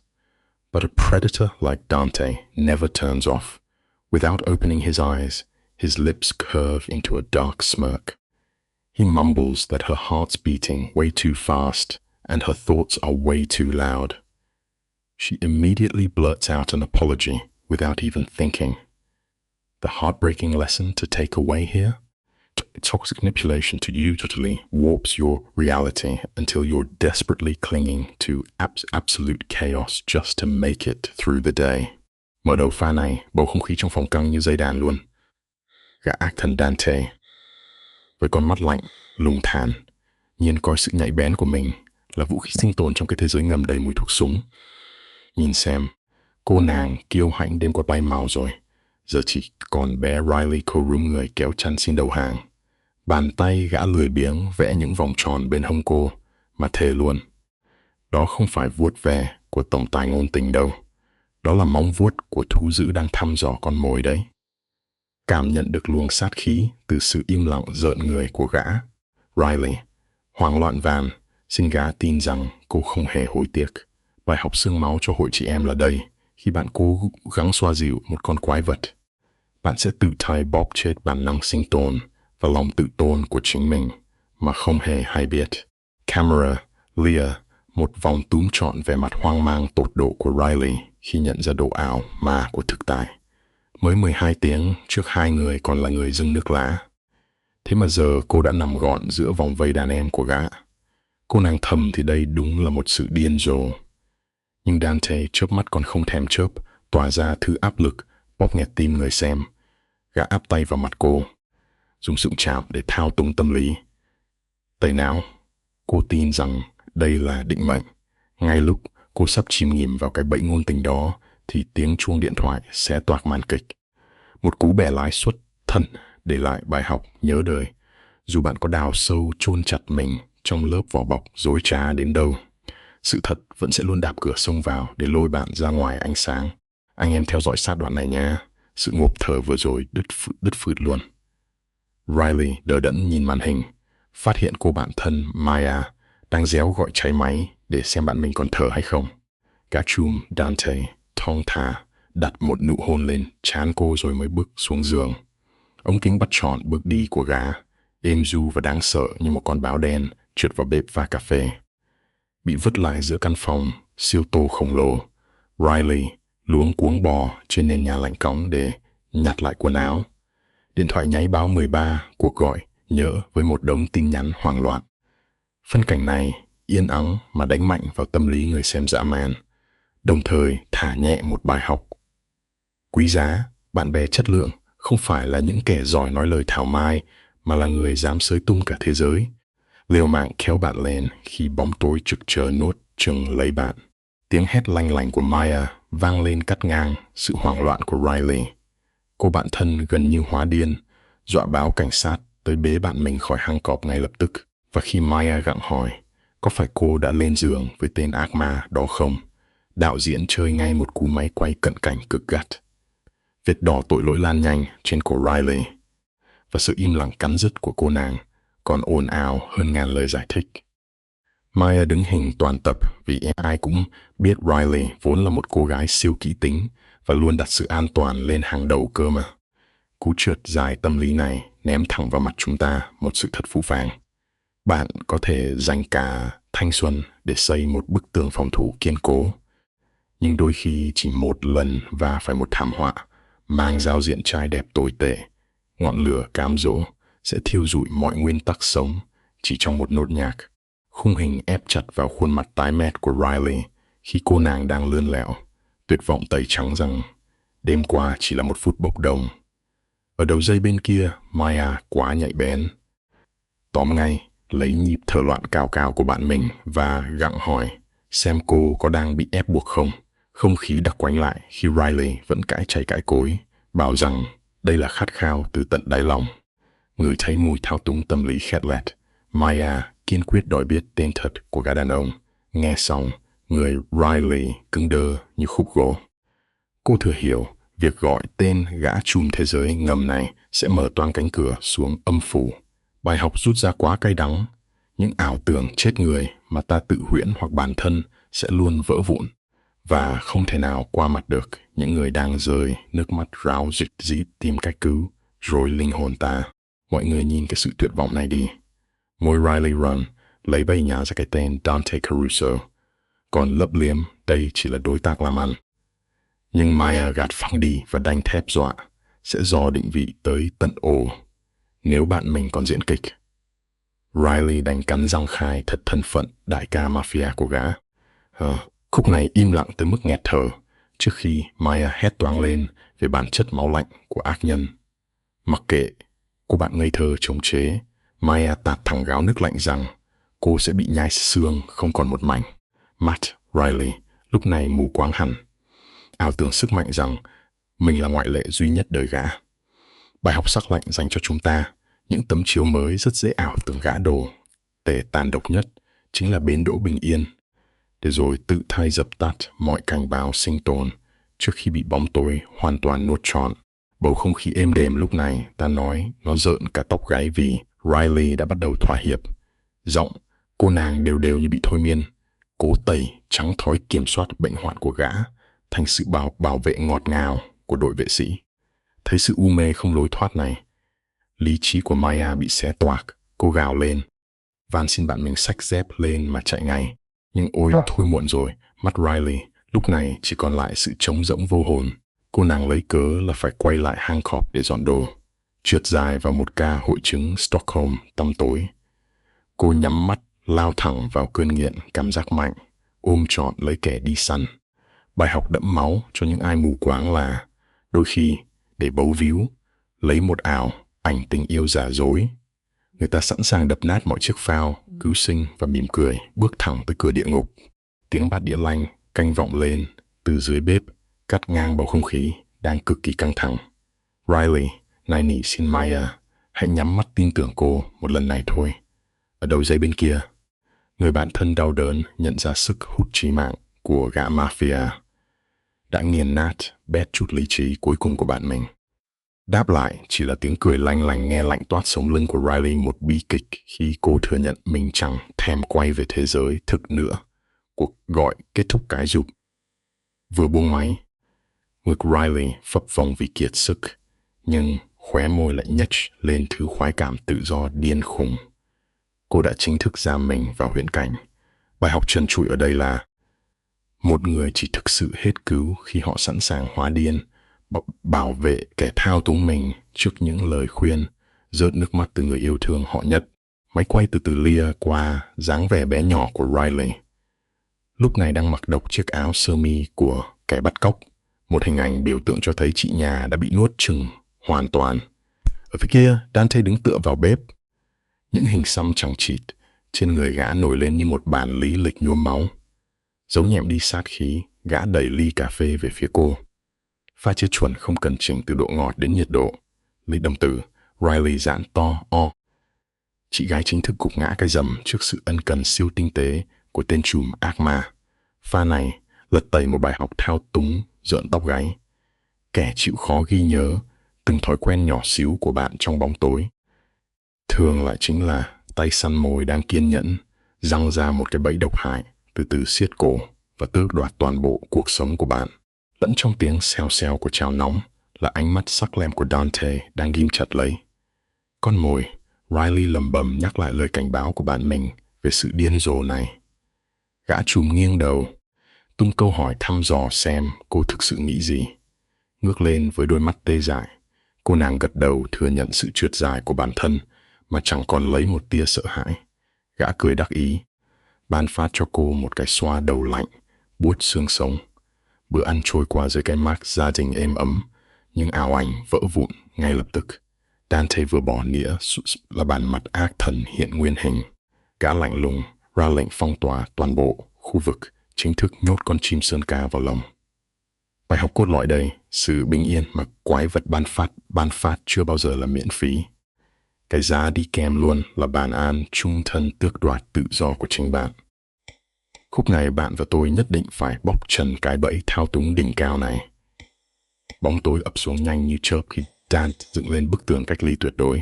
But a predator like Dante never turns off. Without opening his eyes, his lips curve into a dark smirk. He mumbles that her heart's beating way too fast and her thoughts are way too loud. She immediately blurts out an apology without even thinking. The heartbreaking lesson to take away here? Toxic manipulation to you totally warps your reality until you're desperately clinging to absolute chaos just to make it through the day. Mở đầu pha này, bầu không khí trong phòng căng như dây đàn luôn. Gã ác thần Dante, với con mắt lạnh, lùng thàn, nhiên coi sự nhạy bén của mình là vũ khí sinh tồn trong cái thế giới ngầm đầy mùi thuốc súng. Nhìn xem, cô nàng kiêu hãnh đêm qua bay màu rồi, giờ chỉ còn bé Riley cô rúm người kéo chăn xin đầu hàng. Bàn tay gã lười biếng vẽ những vòng tròn bên hông cô, mà thề luôn. Đó không phải vuốt ve của tổng tài ngôn tình đâu. Đó là móng vuốt của thú dữ đang thăm dò con mồi đấy. Cảm nhận được luồng sát khí từ sự im lặng rợn người của gã, Riley, hoảng loạn van, xin gã tin rằng cô không hề hối tiếc. Bài học xương máu cho hội chị em là đây. Khi bạn cố gắng xoa dịu một con quái vật, bạn sẽ tự tay bóp chết bản năng sinh tồn và lòng tự tôn của chính mình mà không hề hay biết. Camera, Leah, một vòng túm trọn vẻ mặt hoang mang tột độ của Riley khi nhận ra độ ảo ma của thực tại. Mới 12 tiếng trước hai người còn là người dưng nước lã. Thế mà giờ cô đã nằm gọn giữa vòng vây đàn em của gã. Cô nàng thầm thì đây đúng là một sự điên rồ. Nhưng Dante chớp mắt còn không thèm chớp, tỏa ra thứ áp lực, bóp nghẹt tim người xem. Gã áp tay vào mặt cô, dùng sự chạm để thao túng tâm lý. Tẩy não, cô tin rằng đây là định mệnh. Ngay lúc cô sắp chìm nghỉm vào cái bẫy ngôn tình đó, thì tiếng chuông điện thoại xé toạc màn kịch. Một cú bẻ lái xuất thân để lại bài học nhớ đời. Dù bạn có đào sâu chôn chặt mình trong lớp vỏ bọc dối trá đến đâu, sự thật vẫn sẽ luôn đạp cửa xông vào để lôi bạn ra ngoài ánh sáng. Anh em theo dõi sát đoạn này nha. Sự ngộp thở vừa rồi đứt phượt luôn. Riley đờ đẫn nhìn màn hình, phát hiện cô bạn thân Maya đang réo gọi cháy máy để xem bạn mình còn thở hay không. Gã trùm Dante thong thả đặt một nụ hôn lên trán cô rồi mới bước xuống giường. Ống kính bắt trọn bước đi của gã, êm du và đáng sợ như một con báo đen trượt vào bếp pha cà phê. Bị vứt lại giữa căn phòng siêu tô khổng lồ, Riley luống cuống bò trên nền nhà lạnh cóng để nhặt lại quần áo. Điện thoại nháy báo 13 cuộc gọi nhỡ với một đống tin nhắn hoảng loạn. Phân cảnh này yên ắng mà đánh mạnh vào tâm lý người xem dã man. đồng thời thả nhẹ một bài học. Quý giá, bạn bè chất lượng không phải là những kẻ giỏi nói lời thảo mai, mà là người dám xới tung cả thế giới, liều mạng kéo bạn lên khi bóng tối trực chờ nuốt chừng lấy bạn. Tiếng hét lanh lảnh của Maya vang lên cắt ngang sự hoảng loạn của Riley. Cô bạn thân gần như hóa điên, dọa báo cảnh sát tới bế bạn mình khỏi hang cọp ngay lập tức. Và khi Maya gặng hỏi có phải cô đã lên giường với tên ác ma đó không, đạo diễn chơi ngay một cú máy quay cận cảnh cực gắt. Vết đỏ tội lỗi lan nhanh trên cổ Riley, và sự im lặng cắn rứt của cô nàng còn ồn ào hơn ngàn lời giải thích. Maya đứng hình toàn tập vì ai cũng biết Riley vốn là một cô gái siêu kỹ tính và luôn đặt sự an toàn lên hàng đầu cơ mà. Cú trượt dài tâm lý này ném thẳng vào mặt chúng ta một sự thật phũ phàng. Bạn có thể dành cả thanh xuân để xây một bức tường phòng thủ kiên cố, nhưng đôi khi chỉ một lần và phải một thảm họa mang giao diện trai đẹp tồi tệ, ngọn lửa cám dỗ sẽ thiêu rụi mọi nguyên tắc sống chỉ trong một nốt nhạc. Khung hình ép chặt vào khuôn mặt tái mét của Riley khi cô nàng đang lươn lẹo, tuyệt vọng tẩy trắng rằng đêm qua chỉ là một phút bốc đồng. Ở đầu dây bên kia, Maya quá nhạy bén. Tóm ngay, lấy nhịp thở loạn cào cào của bạn mình và gặng hỏi xem cô có đang bị ép buộc không. Không khí đặc quánh lại khi Riley vẫn cãi chay cãi cối, bảo rằng đây là khát khao từ tận đáy lòng. Ngửi thấy mùi thao túng tâm lý khét lẹt, Maya kiên quyết đòi biết tên thật của gã đàn ông. Nghe xong, người Riley cứng đơ như khúc gỗ. Cô thừa hiểu việc gọi tên gã trùm thế giới ngầm này sẽ mở toang cánh cửa xuống âm phủ. Bài học rút ra quá cay đắng. Những ảo tưởng chết người mà ta tự huyễn hoặc bản thân sẽ luôn vỡ vụn, và không thể nào qua mặt được những người đang rơi nước mắt ráo rịch rít tìm cách cứu rồi linh hồn ta. Mọi người nhìn cái sự tuyệt vọng này đi. Môi Riley run, lấy bày nhá ra cái tên Dante Caruso, còn lấp liếm đây chỉ là đối tác làm ăn. Nhưng Maya gạt phăng đi và đanh thép dọa sẽ dò định vị tới tận ổ nếu bạn mình còn diễn kịch. Riley đành cắn răng khai thật thân phận đại ca Mafia của gã. Khúc này im lặng tới mức nghẹt thở trước khi Maya hét toáng lên về bản chất máu lạnh của ác nhân. Mặc kệ cô bạn ngây thơ chống chế, Maya tạt thẳng gáo nước lạnh rằng cô sẽ bị nhai xương không còn một mảnh. Mắt Riley lúc này mù quáng hẳn, ảo tưởng sức mạnh rằng mình là ngoại lệ duy nhất đời gã. Bài học sắc lạnh dành cho chúng ta, những tấm chiếu mới rất dễ ảo tưởng gã đồ tệ tàn độc nhất chính là bến đỗ bình yên, để rồi tự thay dập tắt mọi cảnh báo sinh tồn trước khi bị bóng tối hoàn toàn nuốt trọn. Bầu không khí êm đềm lúc này ta nói nó rợn cả tóc gáy vì Riley đã bắt đầu thỏa hiệp. Giọng cô nàng đều đều như bị thôi miên, cố tẩy trắng thói kiểm soát bệnh hoạn của gã thành sự bảo vệ ngọt ngào của đội vệ sĩ. Thấy sự u mê không lối thoát này, lý trí của Maya bị xé toạc. Cô gào lên, van xin bạn mình xách dép lên mà chạy ngay. Nhưng ôi thôi muộn rồi, mắt Riley lúc này chỉ còn lại sự trống rỗng vô hồn. Cô nàng lấy cớ là phải quay lại hang cọp để dọn đồ, trượt dài vào một ca hội chứng Stockholm tăm tối. Cô nhắm mắt lao thẳng vào cơn nghiện cảm giác mạnh, ôm trọn lấy kẻ đi săn. Bài học đẫm máu cho những ai mù quáng là đôi khi để bấu víu, lấy một ảo ảnh tình yêu giả dối, người ta sẵn sàng đập nát mọi chiếc phao, cứu sinh và mỉm cười bước thẳng tới cửa địa ngục. Tiếng bát đĩa lanh canh vọng lên từ dưới bếp, cắt ngang bầu không khí đang cực kỳ căng thẳng. Riley nài nỉ xin Maya hãy nhắm mắt tin tưởng cô một lần này thôi. Ở đầu dây bên kia, người bạn thân đau đớn nhận ra sức hút chí mạng của gã Mafia đã nghiền nát bét chút lý trí cuối cùng của bạn mình. Đáp lại chỉ là tiếng cười lanh lành nghe lạnh toát sống lưng của Riley một bi kịch khi cô thừa nhận mình chẳng thèm quay về thế giới thực nữa. Cuộc gọi kết thúc cái rụp. Vừa buông máy, ngực Riley phập phồng vì kiệt sức, nhưng khóe môi lại nhếch lên thứ khoái cảm tự do điên khùng. Cô đã chính thức giam mình vào huyễn cảnh. Bài học trần trụi ở đây là một người chỉ thực sự hết cứu khi họ sẵn sàng hóa điên, bảo vệ kẻ thao túng mình trước những lời khuyên, rớt nước mắt từ người yêu thương họ nhất. Máy quay từ từ lia qua dáng vẻ bé nhỏ của Riley. lúc này đang mặc độc chiếc áo sơ mi của kẻ bắt cóc, một hình ảnh biểu tượng cho thấy chị nhà đã bị nuốt chửng hoàn toàn. Ở phía kia, Dante đứng tựa vào bếp. Những hình xăm chằng chịt trên người gã nổi lên như một bản lý lịch nhuốm máu. Giấu nhẹm đi sát khí, gã đẩy ly cà phê về phía cô. Pha chế chuẩn không cần chỉnh từ độ ngọt đến nhiệt độ. Lý đồng tử, Riley giãn to, o. Chị gái chính thức gục ngã cái rầm trước sự ân cần siêu tinh tế của tên trùm ác ma. Pha này lật tẩy một bài học thao túng, rợn tóc gáy. Kẻ chịu khó ghi nhớ từng thói quen nhỏ xíu của bạn trong bóng tối. Thường lại chính là tay săn mồi đang kiên nhẫn, giăng ra một cái bẫy độc hại, từ từ siết cổ và tước đoạt toàn bộ cuộc sống của bạn. Lẫn trong tiếng xèo xèo của chảo nóng là ánh mắt sắc lẹm của Dante đang ghim chặt lấy. Con mồi, Riley lầm bầm nhắc lại lời cảnh báo của bạn mình về sự điên rồ này. Gã trùm nghiêng đầu, tung câu hỏi thăm dò xem cô thực sự nghĩ gì. Ngước lên với đôi mắt tê dại, cô nàng gật đầu thừa nhận sự trượt dài của bản thân mà chẳng còn lấy một tia sợ hãi. Gã cười đắc ý, ban phát cho cô một cái xoa đầu lạnh, buốt xương sống. Bữa ăn trôi qua dưới cái mác gia đình êm ấm, nhưng ảo ảnh vỡ vụn ngay lập tức. Dante vừa bỏ nĩa là bản mặt ác thần hiện nguyên hình. Gã lạnh lùng ra lệnh phong tỏa toàn bộ khu vực, chính thức nhốt con chim sơn ca vào lồng. Bài học cốt lõi đây, sự bình yên mà quái vật ban phát chưa bao giờ là miễn phí. Cái giá đi kèm luôn là bản án chung thân tước đoạt tự do của chính bạn. Khúc này bạn và tôi nhất định phải bóc trần cái bẫy thao túng đỉnh cao này. Bóng tối ập xuống nhanh như chớp khi Dan dựng lên bức tường cách ly tuyệt đối.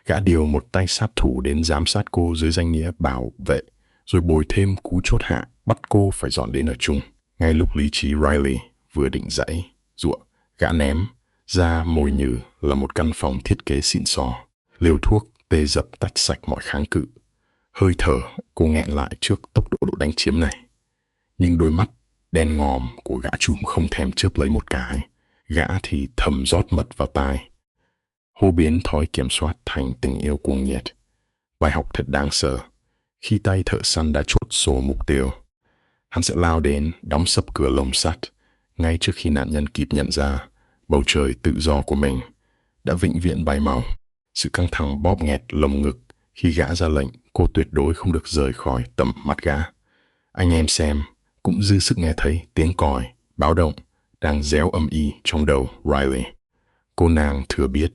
Gã điều một tay sát thủ đến giám sát cô dưới danh nghĩa bảo vệ, rồi bồi thêm cú chốt hạ bắt cô phải dọn đến ở chung. Ngay lúc lý trí Riley vừa định dãy, giụa, gã ném ra mồi nhử là một căn phòng thiết kế xịn sò. Liều thuốc tê dập tách sạch mọi kháng cự. Hơi thở cô nghẹn lại trước tốc độ đánh chiếm này. Nhưng đôi mắt đen ngòm của gã trùm không thèm chớp lấy một cái. Gã thì thầm rót mật vào tai. Hô biến thói kiểm soát thành tình yêu cuồng nhiệt. Bài học thật đáng sợ. Khi tay thợ săn đã chốt sổ mục tiêu, hắn sẽ lao đến đóng sập cửa lồng sắt ngay trước khi nạn nhân kịp nhận ra bầu trời tự do của mình đã vĩnh viễn bay màu. Sự căng thẳng bóp nghẹt lồng ngực khi gã ra lệnh cô tuyệt đối không được rời khỏi tầm mắt gã. Anh em xem cũng dư sức nghe thấy tiếng còi báo động đang réo âm y trong đầu Riley. Cô nàng thừa biết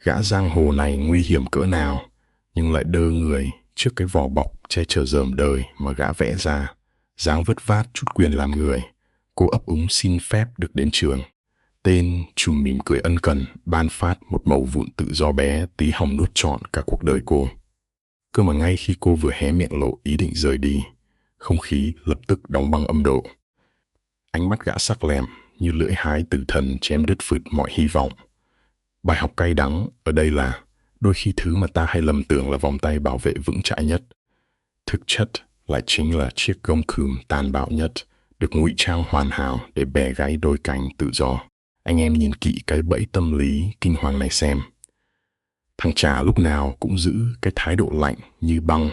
gã giang hồ này nguy hiểm cỡ nào, nhưng lại đơ người trước cái vỏ bọc che chở dởm đời mà gã vẽ ra. Dáng vất vát chút quyền làm người, cô ấp úng xin phép được đến trường. Tên trùm mỉm cười ân cần ban phát một mẩu vụn tự do bé tí hòng nuốt trọn cả cuộc đời cô. Cơ mà ngay khi cô vừa hé miệng lộ ý định rời đi, không khí lập tức đóng băng âm độ. Ánh mắt gã sắc lẹm như lưỡi hái tử thần chém đứt phượt mọi hy vọng. Bài học cay đắng ở đây là đôi khi thứ mà ta hay lầm tưởng là vòng tay bảo vệ vững chãi nhất, thực chất lại chính là chiếc gông cùm tàn bạo nhất, được ngụy trang hoàn hảo để bẻ gãy đôi cánh tự do. Anh em nhìn kỹ cái bẫy tâm lý kinh hoàng này xem. Thằng chả lúc nào cũng giữ cái thái độ lạnh như băng,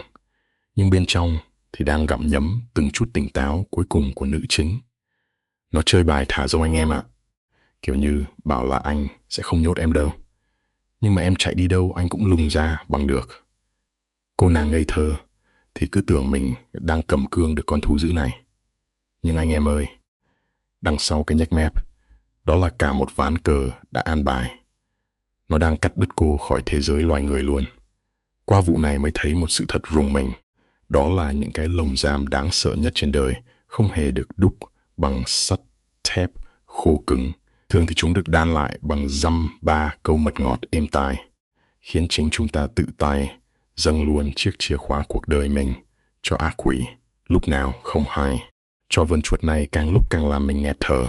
nhưng bên trong thì đang gặm nhấm từng chút tỉnh táo cuối cùng của nữ chính. Nó chơi bài thả rông anh em ạ. Kiểu như bảo là anh sẽ không nhốt em đâu, nhưng mà em chạy đi đâu anh cũng lùng ra bằng được. Cô nàng ngây thơ thì cứ tưởng mình đang cầm cương được con thú dữ này. Nhưng anh em ơi, đằng sau cái nhếch mép, đó là cả một ván cờ đã an bài. Nó đang cắt đứt cô khỏi thế giới loài người luôn. Qua vụ này mới thấy một sự thật rùng mình. Đó là những cái lồng giam đáng sợ nhất trên đời không hề được đúc bằng sắt, thép, khô cứng. Thường thì chúng được đan lại bằng dăm ba câu mật ngọt êm tai, khiến chính chúng ta tự tay dâng luôn chiếc chìa khóa cuộc đời mình cho ác quỷ, lúc nào không hay. Cho vườn chuột này càng lúc càng làm mình nghẹt thở.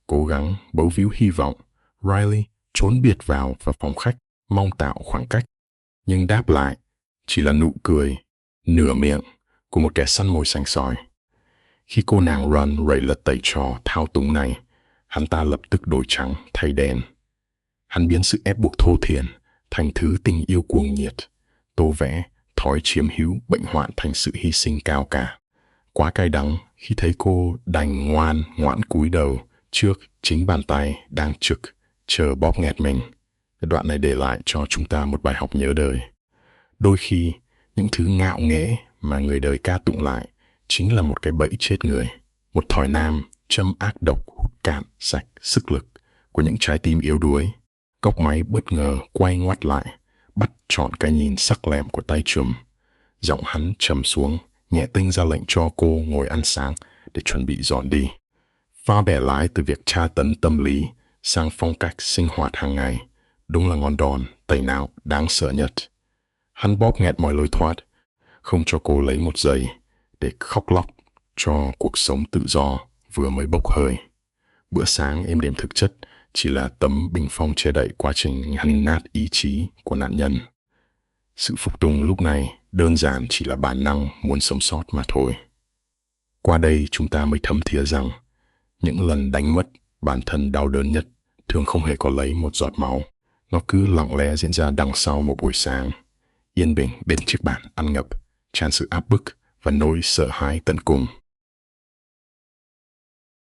Cố gắng bấu víu hy vọng, Riley trốn biệt vào phòng khách, mong tạo khoảng cách. Nhưng đáp lại chỉ là nụ cười nửa miệng của một kẻ săn mồi sành sỏi. Khi cô nàng Run rầy lật tẩy trò thao túng này, hắn ta lập tức đổi trắng thay đen. Hắn biến sự ép buộc thô thiển thành thứ tình yêu cuồng nhiệt, tô vẽ thói chiếm hữu bệnh hoạn thành sự hy sinh cao cả. Quá cay đắng khi thấy cô đành ngoãn cúi đầu trước chính bàn tay đang trực chờ bóp nghẹt mình. Cái đoạn này để lại cho chúng ta một bài học nhớ đời. Đôi khi, những thứ ngạo nghễ mà người đời ca tụng lại chính là một cái bẫy chết người. Một thỏi nam châm ác độc hút cạn sạch sức lực của những trái tim yếu đuối. Cốc máy bất ngờ quay ngoắt lại, bắt trọn cái nhìn sắc lẹm của tay trùm. Giọng hắn trầm xuống, nhẹ tênh ra lệnh cho cô ngồi ăn sáng để chuẩn bị dọn đi. Pha bẻ lái từ việc tra tấn tâm lý sang phong cách sinh hoạt hàng ngày. Đúng là ngọn đòn tẩy não đáng sợ nhất. Hắn bóp nghẹt mọi lối thoát, không cho cô lấy một giây để khóc lóc cho cuộc sống tự do vừa mới bốc hơi. Bữa sáng êm đềm thực chất chỉ là tấm bình phong che đậy quá trình hành nát ý chí của nạn nhân. Sự phục tùng lúc này đơn giản chỉ là bản năng muốn sống sót mà thôi. Qua đây chúng ta mới thấm thía rằng những lần đánh mất bản thân đau đớn nhất thường không hề có lấy một giọt máu. Nó cứ lặng lẽ diễn ra đằng sau một buổi sáng, yên bình bên chiếc bàn ăn ngập, tràn sự áp bức và nỗi sợ hãi tận cùng.